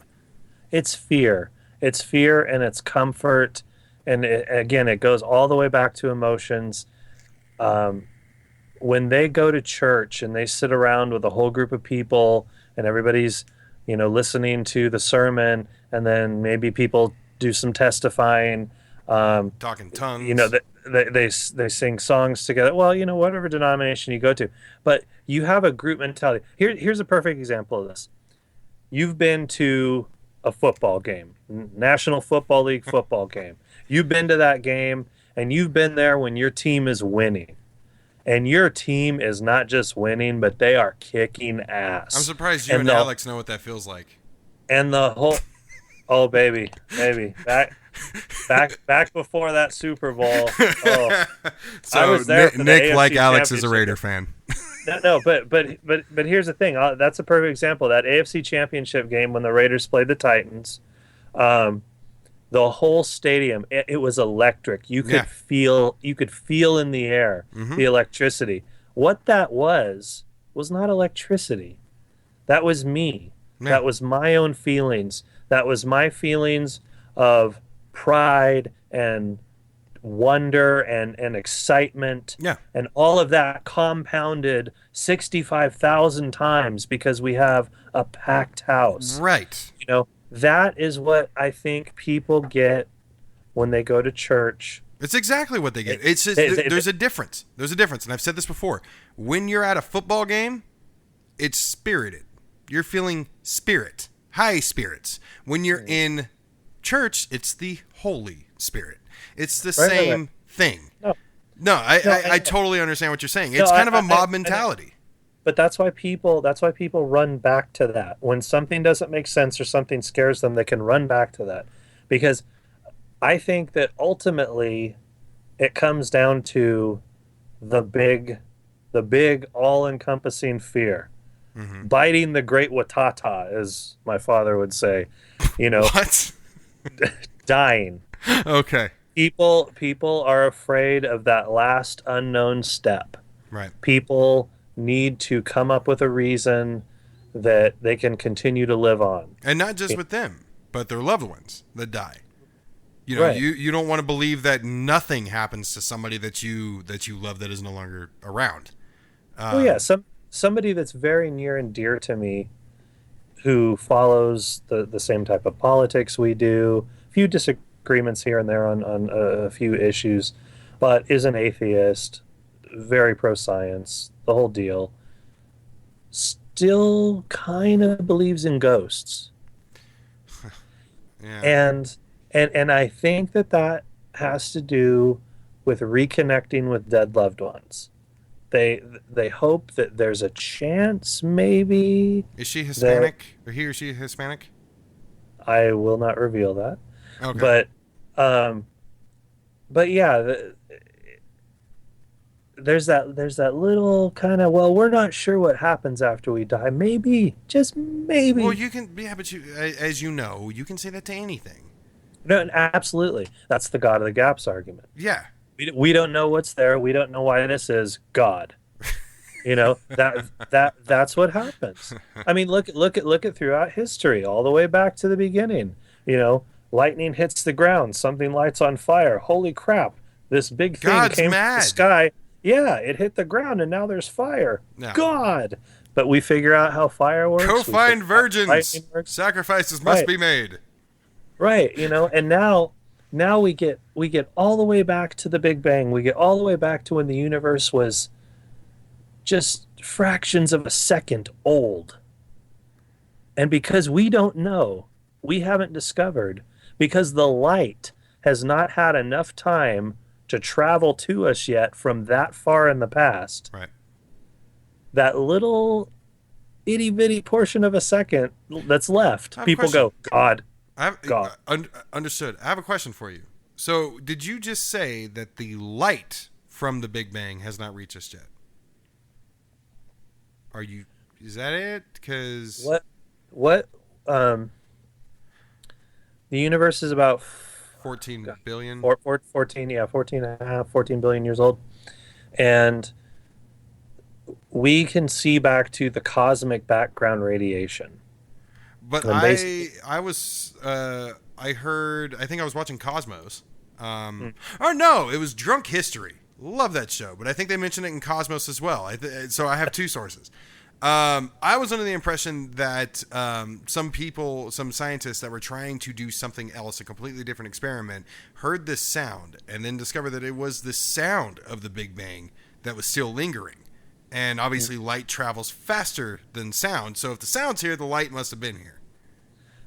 It's fear. It's fear and it's comfort. And again, it goes all the way back to emotions. When they go to church and they sit around with a whole group of people and everybody's, listening to the sermon, and then maybe people do some testifying, talking tongues. They sing songs together. Well, whatever denomination you go to, but you have a group mentality. Here's a perfect example of this. You've been to a football game, National Football League football game. You've been to that game, and you've been there when your team is winning. And your team is not just winning, but they are kicking ass. I'm surprised you and Alex know what that feels like. And the Oh baby, back before that Super Bowl. Oh, So I was there for the Nick, AFC like Alex, is a Championship. Raider fan. No, but here's the thing. That's a perfect example. That AFC Championship game when the Raiders played the Titans, the whole stadium, it was electric. You could feel in the air the electricity. What that was not electricity. That was me. Yeah. That was my own feelings. That was my feelings of pride and wonder and excitement. Yeah. And all of that compounded 65,000 times because we have a packed house. Right. You know, that is what I think people get when they go to church. It's exactly what they get. It's just there's a difference. There's a difference, and I've said this before. When you're at a football game, it's spirited. You're feeling spirit, high spirits. When you're in church, it's the Holy Spirit. It's the same thing. No, I totally understand what you're saying. It's kind of a mob mentality. But that's why people run back to that. When something doesn't make sense or something scares them, they can run back to that. Because I think that ultimately it comes down to the big all-encompassing fear. Biting the great watata, as my father would say. You know, What? dying. Okay. People are afraid of that last unknown step. Right. People need to come up with a reason that they can continue to live on. And not just with them, but their loved ones that die. You know, Right. you don't want to believe that nothing happens to somebody that you love that is no longer around. Somebody that's very near and dear to me who follows the same type of politics we do, a few disagreements here and there on a few issues, but is an atheist, very pro-science, the whole deal, still kind of believes in ghosts. Yeah. And I think that has to do with reconnecting with dead loved ones. They hope that there's a chance, maybe. Is she Hispanic? Or he or she Hispanic? I will not reveal that. Okay. But yeah, there's that little kind of, well, we're not sure what happens after we die. Maybe, just maybe. Well, you can, yeah, but as you know, you can say that to anything. No, absolutely. That's the God of the Gaps argument. Yeah. We don't know what's there. We don't know why this is God. You know, that's what happens. I mean, look at throughout history, all the way back to the beginning. You know, lightning hits the ground, something lights on fire. Holy crap! This big thing God's came mad. from the sky. Yeah, it hit the ground, and now there's fire. No. God! But we figure out how fire works. Go we find figure out how virgins. lightning works. Sacrifices must Right. be made. Right, you know, and now we get all the way back to the Big Bang. We get all the way back to when the universe was just fractions of a second old. And because we don't know, we haven't discovered, because the light has not had enough time to travel to us yet from that far in the past. Right. That little itty bitty portion of a second that's left, I have a people question. go, God. God. Understood. I have a question for you. So, did you just say that the light from the Big Bang has not reached us yet? Is that it? Because What the universe is about 14 billion. 14 and a half, 14 billion years old, and we can see back to the cosmic background radiation. But And I think I was watching Cosmos. Or no, it was Drunk History. Love that show, but I think they mentioned it in Cosmos as well. So I have two sources. I was under the impression that some scientists that were trying to do something else, a completely different experiment, heard this sound and then discovered that it was the sound of the Big Bang that was still lingering. And obviously light travels faster than sound. So if the sound's here, the light must have been here.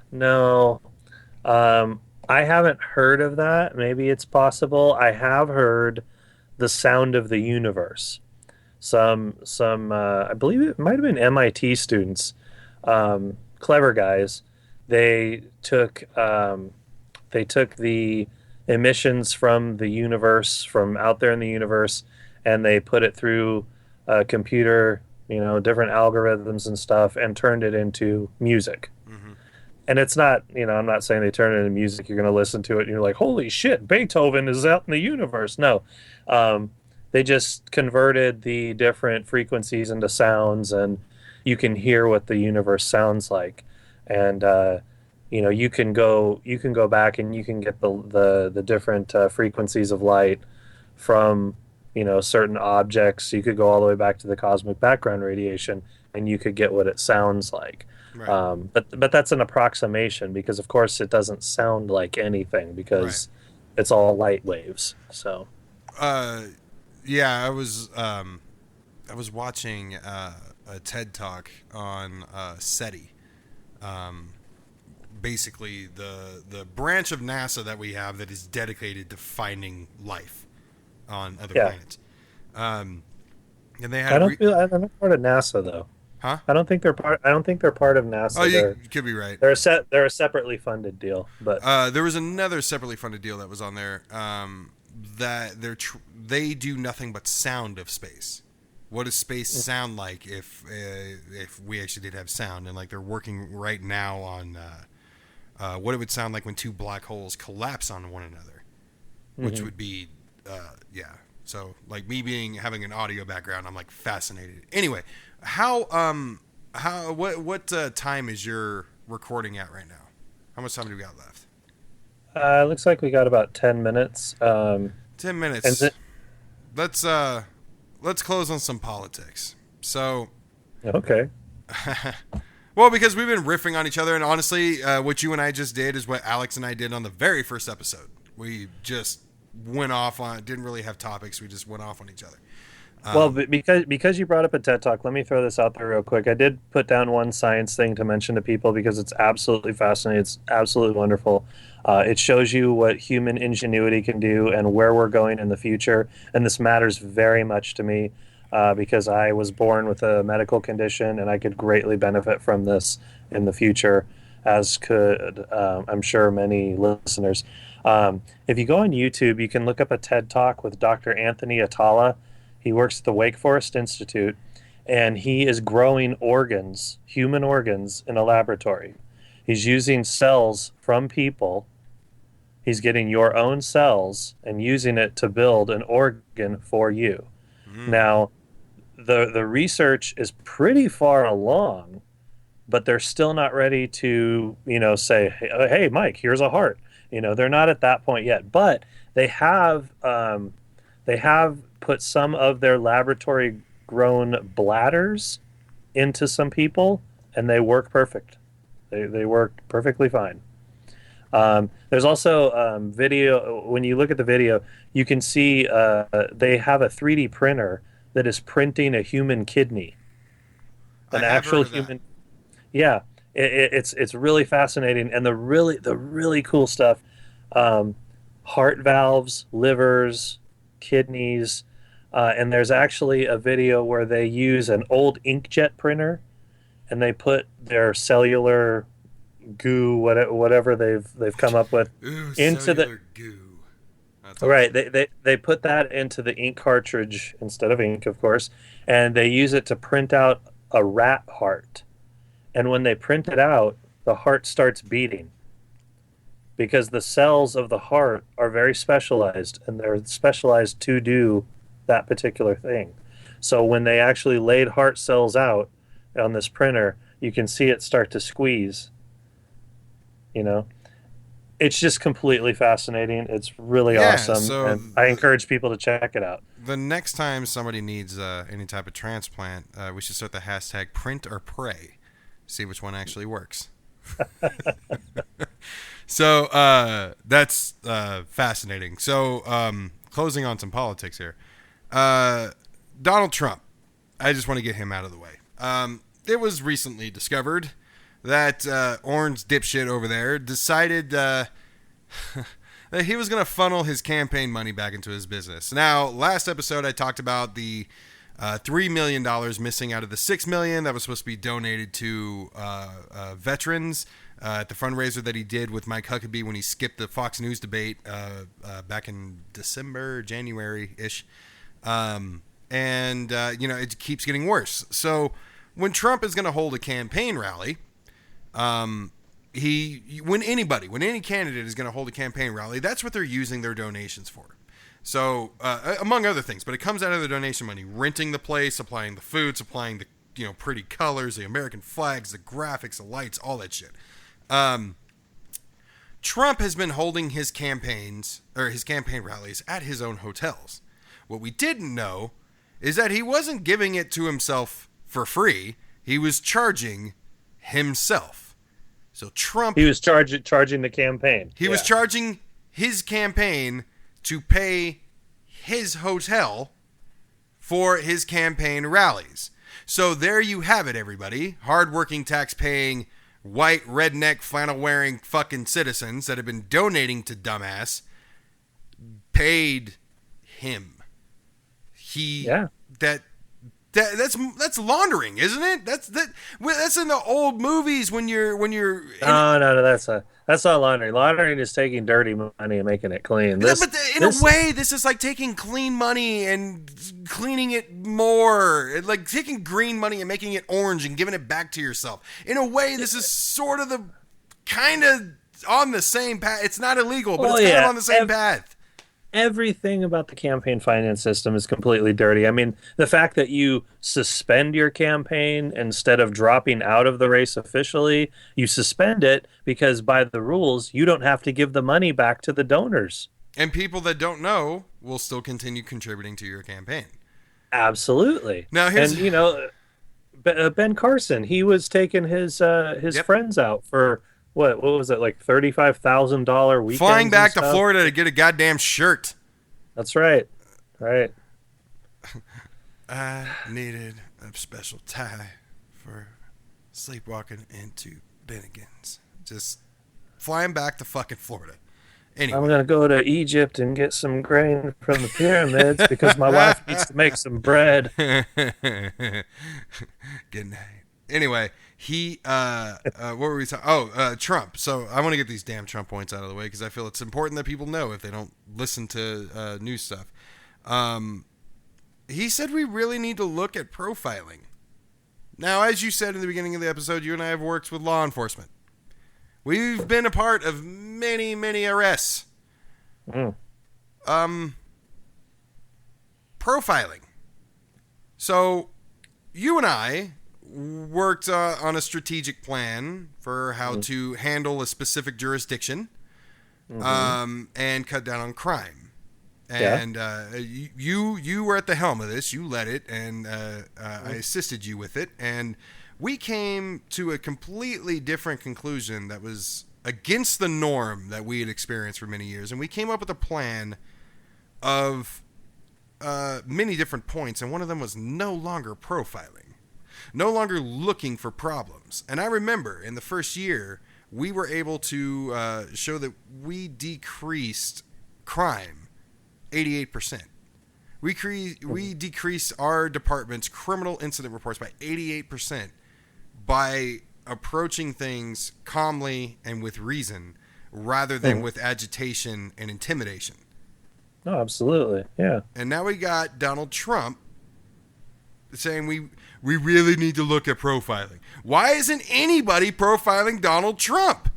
No, I haven't heard of that. Maybe it's possible. I have heard the sound of the universe. Some I believe it might have been MIT students, clever guys. they took the emissions from the universe, from out there in the universe, and they put it through a computer, different algorithms and stuff, and turned it into music. And it's not, I'm not saying they turn it into music, you're going to listen to it and you're like, holy shit, Beethoven is out in the universe. No. They just converted the different frequencies into sounds, and you can hear what the universe sounds like. And, you can go back and you can get the different frequencies of light from, certain objects. You could go all the way back to the cosmic background radiation, and you could get what it sounds like. Right. But that's an approximation, because of course it doesn't sound like anything, because it's all light waves. So, yeah, I was watching a TED Talk on SETI, basically the branch of NASA that we have that is dedicated to finding life on other planets. And they had I'm not part of NASA though. Huh? I don't think they're part of NASA. Oh, you could be right. They're a separately funded deal, but there was another separately funded deal that was on there. That they do nothing but sound of space. What does space sound like if we actually did have sound? And like they're working right now on what it would sound like when two black holes collapse on one another, which would be So like me having an audio background, I'm like fascinated. Anyway. What time is your recording at right now? How much time do we got left? Looks like we got about 10 minutes. 10 minutes. Let's close on some politics. So, okay. Well, because we've been riffing on each other, and honestly, what you and I just did is what Alex and I did on the very first episode. We just went off on, didn't really have topics. We just went off on each other. Well, because you brought up a TED Talk, let me throw this out there real quick. I did put down one science thing to mention to people because it's absolutely fascinating. It's absolutely wonderful. It shows you what human ingenuity can do and where we're going in the future. And this matters very much to me because I was born with a medical condition and I could greatly benefit from this in the future, as could, I'm sure, many listeners. If you go on YouTube, you can look up a TED Talk with Dr. Anthony Atala. He works at the Wake Forest Institute, and he is growing organs, human organs, in a laboratory. He's using cells from people. He's getting your own cells and using it to build an organ for you. Now, the research is pretty far along, but they're still not ready to, say, hey, Mike, here's a heart. They're not at that point yet, but they have put some of their laboratory grown bladders into some people, and they work perfect. They work perfectly fine. There's also video. When you look at the video, you can see they have a 3D printer that is printing a human kidney, an actual human. Yeah, it's really fascinating, and the really cool stuff: heart valves, livers, kidneys, and there's actually a video where they use an old inkjet printer, and they put their cellular goo, whatever they've come up with, into the goo. Right. They put that into the ink cartridge instead of ink, of course, and they use it to print out a rat heart. And when they print it out, the heart starts beating because the cells of the heart are very specialized, and they're specialized to do that particular thing. So when they actually laid heart cells out on this printer, you can see it start to squeeze. It's just completely fascinating. It's really awesome. So and I encourage people to check it out. The next time somebody needs any type of transplant, we should start the hashtag print or pray. See which one actually works. So that's fascinating. So closing on some politics here. Donald Trump. I just want to get him out of the way. It was recently discovered that orange dipshit over there decided that he was going to funnel his campaign money back into his business. Now, last episode I talked about the $3 million missing out of the $6 million that was supposed to be donated to veterans at the fundraiser that he did with Mike Huckabee when he skipped the Fox News debate back in December, January-ish. It keeps getting worse. So when Trump is going to hold a campaign rally, when any candidate is going to hold a campaign rally, that's what they're using their donations for. So, among other things, but it comes out of the donation money, renting the place, supplying the food, supplying the, pretty colors, the American flags, the graphics, the lights, all that shit. Trump has been holding his campaign rallies at his own hotels. What we didn't know is that he wasn't giving it to himself for free. He was charging himself. So Trump... He was charging the campaign. He was charging his campaign to pay his hotel for his campaign rallies. So there you have it, everybody. Hardworking, tax-paying, white, redneck, flannel-wearing fucking citizens that have been donating to dumbass paid him. That's laundering, isn't it? That's in the old movies when you're. No, that's not laundering. Laundering is taking dirty money and making it clean. A way, this is like taking clean money and cleaning it more, like taking green money and making it orange and giving it back to yourself. In a way, this is sort of the kind of on the same path. It's not illegal, but it's kind of on the same path. Everything about the campaign finance system is completely dirty. I mean, the fact that you suspend your campaign instead of dropping out of the race officially, you suspend it because by the rules, you don't have to give the money back to the donors. And people that don't know will still continue contributing to your campaign. Absolutely. Now, Ben Carson, he was taking his friends out for... What was it, like $35,000 weekends? Flying back to Florida to get a goddamn shirt. That's right. Right. I needed a special tie for sleepwalking into Bennigan's. Just flying back to fucking Florida. Anyway. I'm going to go to Egypt and get some grain from the pyramids because my wife needs to make some bread. Good night. Anyway. What were we talking? Trump. So I want to get these damn Trump points out of the way because I feel it's important that people know if they don't listen to news stuff. He said we really need to look at profiling. Now, as you said in the beginning of the episode, you and I have worked with law enforcement. We've been a part of many, many arrests. Profiling. So you and I worked on a strategic plan for how to handle a specific jurisdiction and cut down on crime. And you were at the helm of this. You led it, and I assisted you with it. And we came to a completely different conclusion that was against the norm that we had experienced for many years. And we came up with a plan of many different points, and one of them was no longer profiling. No longer looking for problems. And I remember in the first year, we were able to show that we decreased crime 88%. We decreased our department's criminal incident reports by 88% by approaching things calmly and with reason rather than with agitation and intimidation. Oh, absolutely. Yeah. And now we got Donald Trump saying we really need to look at profiling. Why isn't anybody profiling Donald Trump?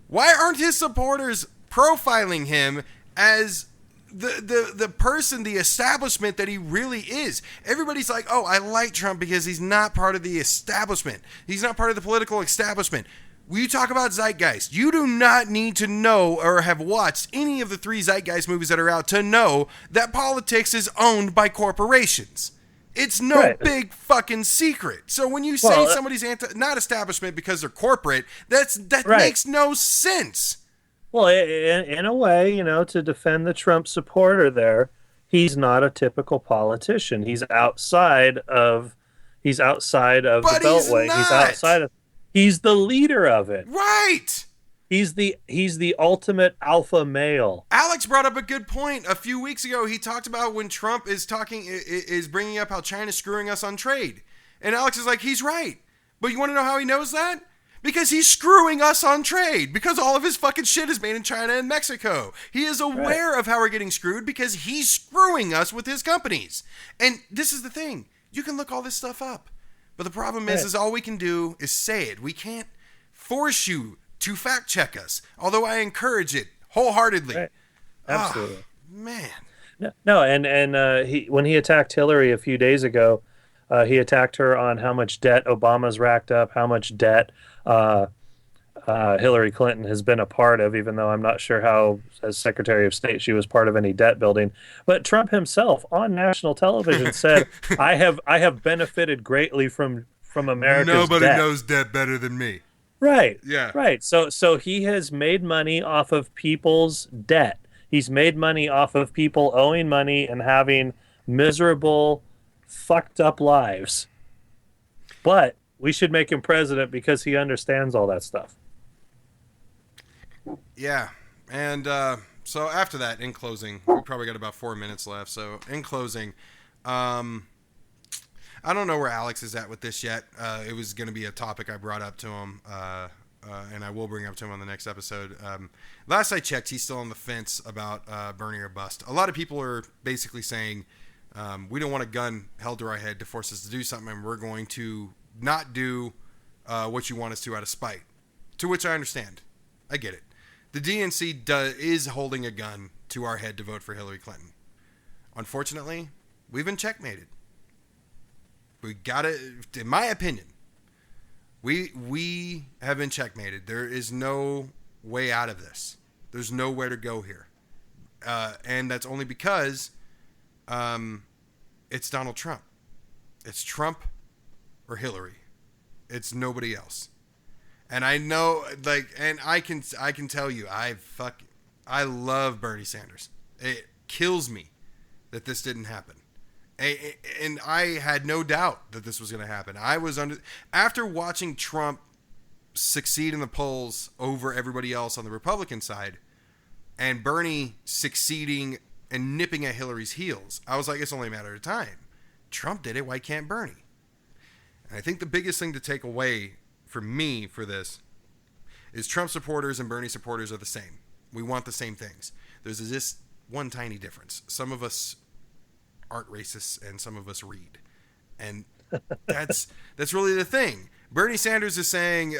Why aren't his supporters profiling him as the person, the establishment that he really is? Everybody's like, oh, I like Trump because he's not part of the establishment. He's not part of the political establishment. When you talk about Zeitgeist, you do not need to know or have watched any of the 3 Zeitgeist movies that are out to know that politics is owned by corporations. It's no big fucking secret. So when you say somebody's not establishment because they're corporate, that makes no sense. Well, in a way, to defend the Trump supporter there, he's not a typical politician. He's outside of the Beltway. He's the leader of it. Right. He's the ultimate alpha male. Alex brought up a good point a few weeks ago. He talked about when Trump is bringing up how China's screwing us on trade. And Alex is like, he's right. But you want to know how he knows that? Because he's screwing us on trade. Because all of his fucking shit is made in China and Mexico. He is aware of how we're getting screwed because he's screwing us with his companies. And this is the thing. You can look all this stuff up. But the problem is all we can do is say it. We can't force you to fact check us. Although I encourage it wholeheartedly. Right. Absolutely. Man. No, and when he attacked Hillary a few days ago, he attacked her on how much debt Obama's racked up, how much debt Hillary Clinton has been a part of, even though I'm not sure how, as Secretary of State, she was part of any debt building. But Trump himself on national television said, I have benefited greatly from America's Nobody debt. knows debt better than me. Right. Yeah. Right. So he has made money off of people's debt. He's made money off of people owing money and having miserable, fucked up lives. But we should make him president because he understands all that stuff. Yeah. And so after that, in closing, we probably got about 4 minutes left. So in closing, I don't know where Alex is at with this yet. It was going to be a topic I brought up to him, and I will bring up to him on the next episode. Last I checked, he's still on the fence about Bernie or bust. A lot of people are basically saying we don't want a gun held to our head to force us to do something, and we're going to not do what you want us to out of spite. To which I understand. I get it. The DNC is holding a gun to our head to vote for Hillary Clinton. Unfortunately, we've been checkmated. We got to, in my opinion, we have been checkmated. There is no way out of this. There's nowhere to go here. And that's only because it's Donald Trump. It's Trump or Hillary. It's nobody else. And I know, and I can tell you, I love Bernie Sanders. It kills me that this didn't happen. And I had no doubt that this was going to happen. After watching Trump succeed in the polls over everybody else on the Republican side, and Bernie succeeding and nipping at Hillary's heels, I was like, it's only a matter of time. Trump did it. Why can't Bernie? And I think the biggest thing to take away for me for this is Trump supporters and Bernie supporters are the same. We want the same things. There's just one tiny difference. Some of us aren't racist and some of us read. And that's really the thing. Bernie Sanders is saying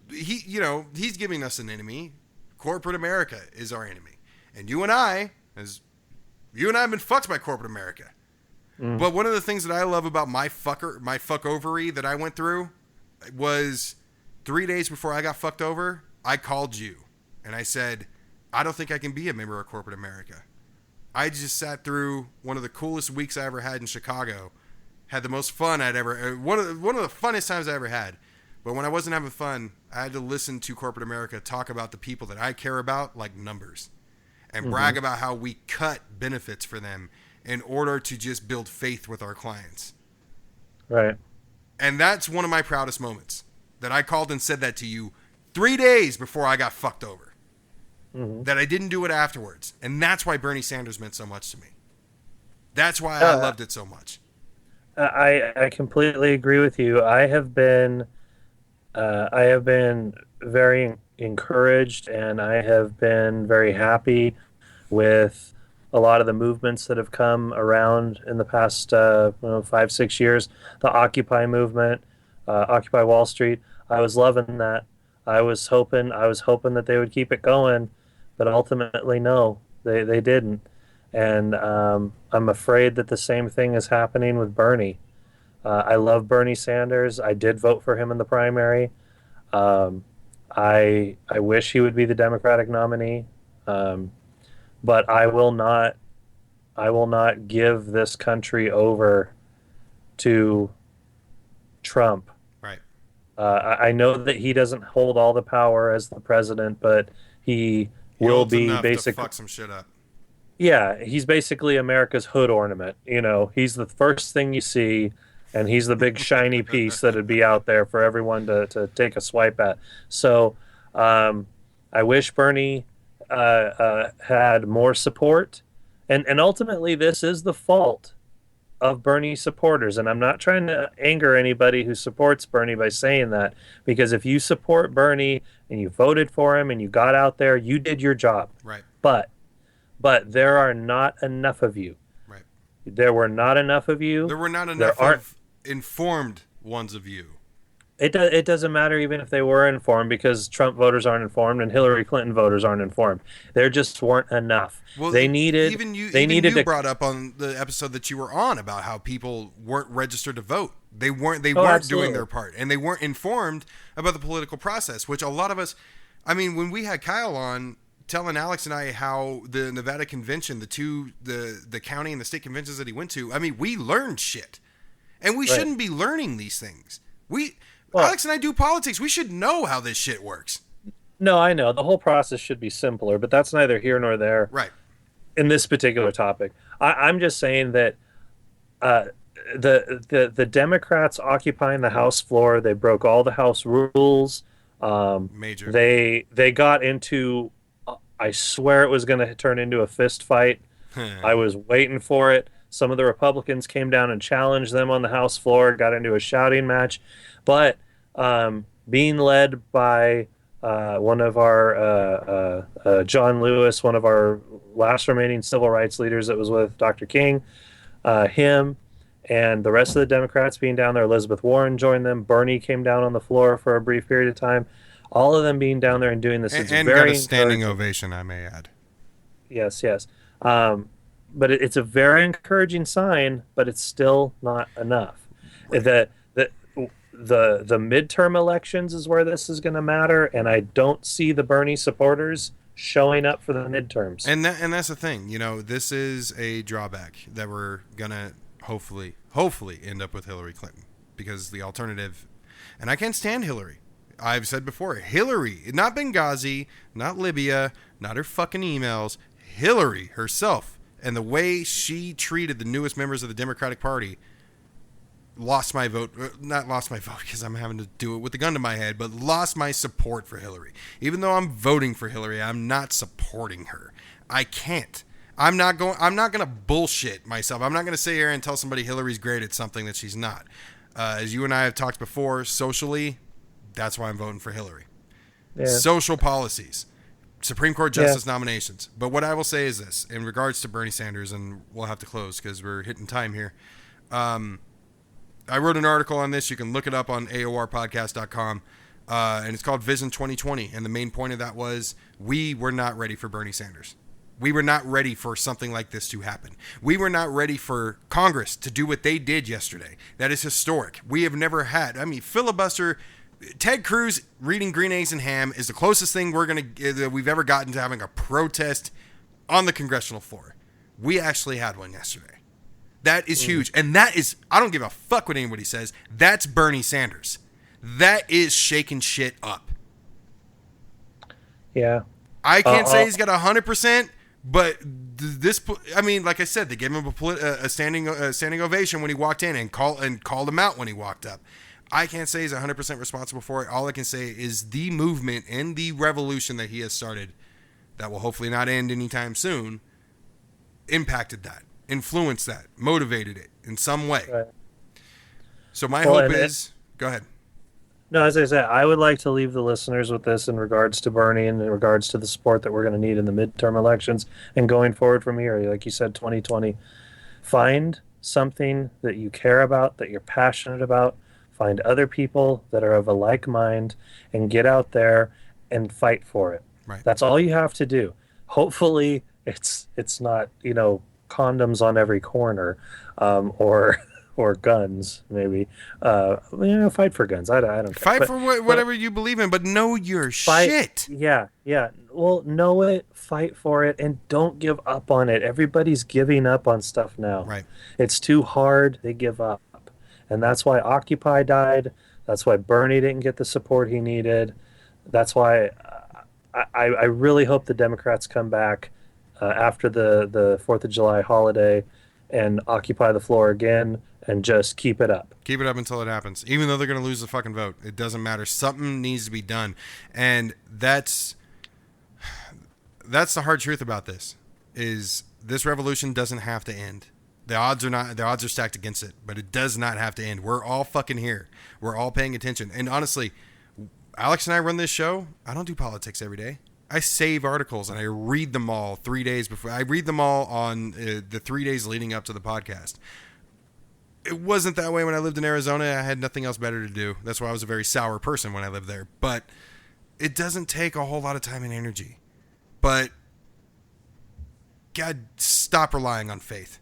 he's giving us an enemy. Corporate America is our enemy. And you and I have been fucked by corporate America. But one of the things that I love about my fuckovery that I went through was 3 days before I got fucked over, I called you and I said, I don't think I can be a member of corporate America. I just sat through one of the coolest weeks I ever had in Chicago, had the most fun I'd ever, one of the funnest times I ever had. But when I wasn't having fun, I had to listen to corporate America talk about the people that I care about like numbers and brag about how we cut benefits for them in order to just build faith with our clients. Right. And that's one of my proudest moments, that I called and said that to you 3 days before I got fucked over. That I didn't do it afterwards. And that's why Bernie Sanders meant so much to me. That's why I loved it so much. I completely agree with you. I have been very encouraged, and I have been very happy with a lot of the movements that have come around in the past 5-6 years. The Occupy movement, Occupy Wall Street. I was loving that. I was hoping that they would keep it going, but ultimately no, they didn't. And I'm afraid that the same thing is happening with Bernie. I love Bernie Sanders. I did vote for him in the primary. I wish he would be the Democratic nominee. But I will not give this country over to Trump. Right. I know that he doesn't hold all the power as the president, but he will be basically to fuck some shit up. Yeah, he's basically America's hood ornament. He's the first thing you see, and he's the big shiny piece that'd be out there for everyone to take a swipe at. So I wish Bernie had more support, and ultimately this is the fault of Bernie supporters, and I'm not trying to anger anybody who supports Bernie by saying that, because if you support Bernie and you voted for him and you got out there, you did your job. Right. But there are not enough of you. Right. There were not enough of you. There were not enough of informed ones of you. It doesn't matter even if they were informed, because Trump voters aren't informed and Hillary Clinton voters aren't informed. There just weren't enough. Well, they needed. Even you to brought up on the episode that you were on about how people weren't registered to vote. They weren't absolutely. doing their part, and they weren't informed about the political process. Which a lot of us, I mean, when we had Kyle on telling Alex and I how the Nevada convention, the county and the state conventions that he went to, I mean, we learned shit, and we shouldn't be learning these things. Alex and I do politics. We should know how this shit works. No, I know. The whole process should be simpler, but that's neither here nor there. Right. In this particular topic. I'm just saying that the Democrats occupying the House floor, they broke all the House rules. Major. They got into, I swear it was going to turn into a fist fight. I was waiting for it. Some of the Republicans came down and challenged them on the House floor, got into a shouting match. But being led by one of our, John Lewis, one of our last remaining civil rights leaders that was with Dr. King, him and the rest of the Democrats being down there, Elizabeth Warren joined them, Bernie came down on the floor for a brief period of time, all of them being down there and doing this. And got a standing ovation, I may add. Yes. But it's a very encouraging sign, but it's still not enough. Right. The midterm elections is where this is going to matter, and I don't see the Bernie supporters showing up for the midterms. And that's the thing. You know, this is a drawback that we're going to hopefully end up with Hillary Clinton, because the alternative, and I can't stand Hillary. I've said before, Hillary, not Benghazi, not Libya, not her fucking emails, Hillary herself, and the way she treated the newest members of the Democratic Party, lost my vote. Not lost my vote because I'm having to do it with a gun to my head, but lost my support for Hillary. Even though I'm voting for Hillary, I'm not supporting her. I can't. I'm not going to bullshit myself. I'm not going to sit here and tell somebody Hillary's great at something that she's not. As you and I have talked before, socially, that's why I'm voting for Hillary. Yeah. Social policies, Supreme Court justice nominations. But what I will say is this, in regards to Bernie Sanders, and we'll have to close because we're hitting time here. I wrote an article on this. You can look it up on aorpodcast.com. And it's called Vision 2020. And the main point of that was we were not ready for Bernie Sanders. We were not ready for something like this to happen. We were not ready for Congress to do what they did yesterday. That is historic. We have never had. I mean, filibuster. Ted Cruz reading Green Eggs and Ham is the closest thing that we've ever gotten to having a protest on the congressional floor. We actually had one yesterday. That is huge. And that is, I don't give a fuck what anybody says. That's Bernie Sanders. That is shaking shit up. Yeah. I can't say he's got 100%, but this, I mean, like I said, they gave him a standing ovation when he walked in and called him out when he walked up. I can't say he's 100% responsible for it. All I can say is the movement and the revolution that he has started, that will hopefully not end anytime soon, impacted that, influenced that, motivated it in some way. Right. So my hope is, go ahead. No, as I said, I would like to leave the listeners with this in regards to Bernie and in regards to the support that we're going to need in the midterm elections and going forward from here. Like you said, 2020, find something that you care about, that you're passionate about. Find other people that are of a like mind and get out there and fight for it. Right. That's all you have to do. Hopefully it's not, condoms on every corner, or guns, maybe. Fight for guns. I don't care. Fight for whatever you believe in, but know your shit. Yeah. Well, know it, fight for it, and don't give up on it. Everybody's giving up on stuff now. Right. It's too hard. They give up. And that's why Occupy died. That's why Bernie didn't get the support he needed. That's why I really hope the Democrats come back after the 4th of July holiday and occupy the floor again and just keep it up. Keep it up until it happens. Even though they're going to lose the fucking vote. It doesn't matter. Something needs to be done. And that's the hard truth about this, is this revolution doesn't have to end. The odds are stacked against it, but it does not have to end. We're all fucking here. We're all paying attention. And honestly, Alex and I run this show. I don't do politics every day. I save articles and I read them all 3 days before. I read them all on the 3 days leading up to the podcast. It wasn't that way when I lived in Arizona. I had nothing else better to do. That's why I was a very sour person when I lived there. But it doesn't take a whole lot of time and energy. But God, stop relying on faith.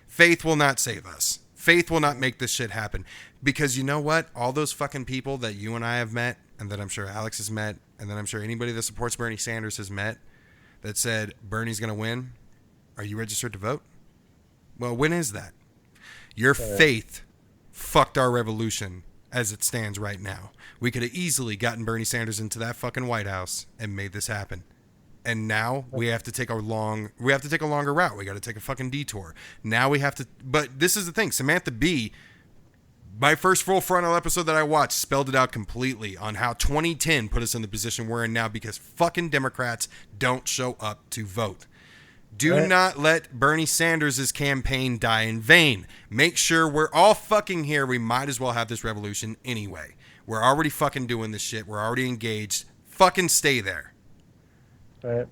Faith will not save us. Faith will not make this shit happen. Because you know what? All those fucking people that you and I have met, and that I'm sure Alex has met, and that I'm sure anybody that supports Bernie Sanders has met, that said Bernie's going to win, are you registered to vote? Well, when is that? Your faith fucked our revolution as it stands right now. We could have easily gotten Bernie Sanders into that fucking White House and made this happen. And now we have to take a longer route. We got to take a fucking detour. Now we have to, but this is the thing. Samantha Bee, my first full frontal episode that I watched, spelled it out completely on how 2010 put us in the position we're in now because fucking Democrats don't show up to vote. Do not let Bernie Sanders' campaign die in vain. Make sure we're all fucking here. We might as well have this revolution anyway. We're already fucking doing this shit. We're already engaged. Fucking stay there. Right.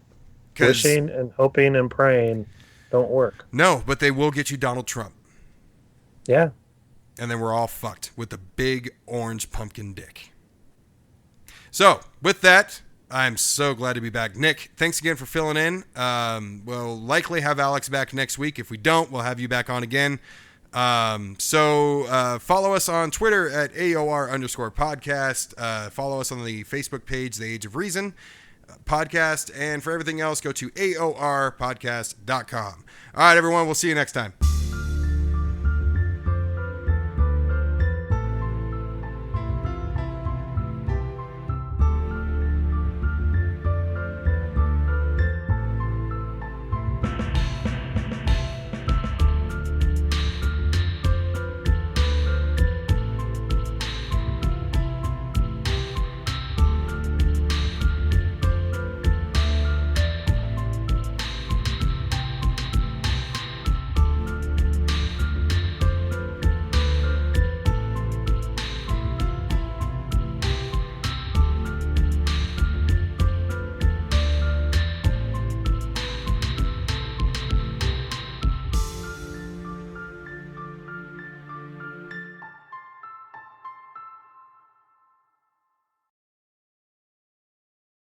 Wishing and hoping and praying don't work. No, but they will get you Donald Trump. Yeah. And then we're all fucked with the big orange pumpkin dick. So, with that, I'm so glad to be back. Nick, thanks again for filling in. We'll likely have Alex back next week. If we don't, we'll have you back on again. So follow us on Twitter at AOR_podcast. Follow us on the Facebook page, The Age of Reason podcast. And for everything else, go to AORpodcast.com. All right, everyone. We'll see you next time.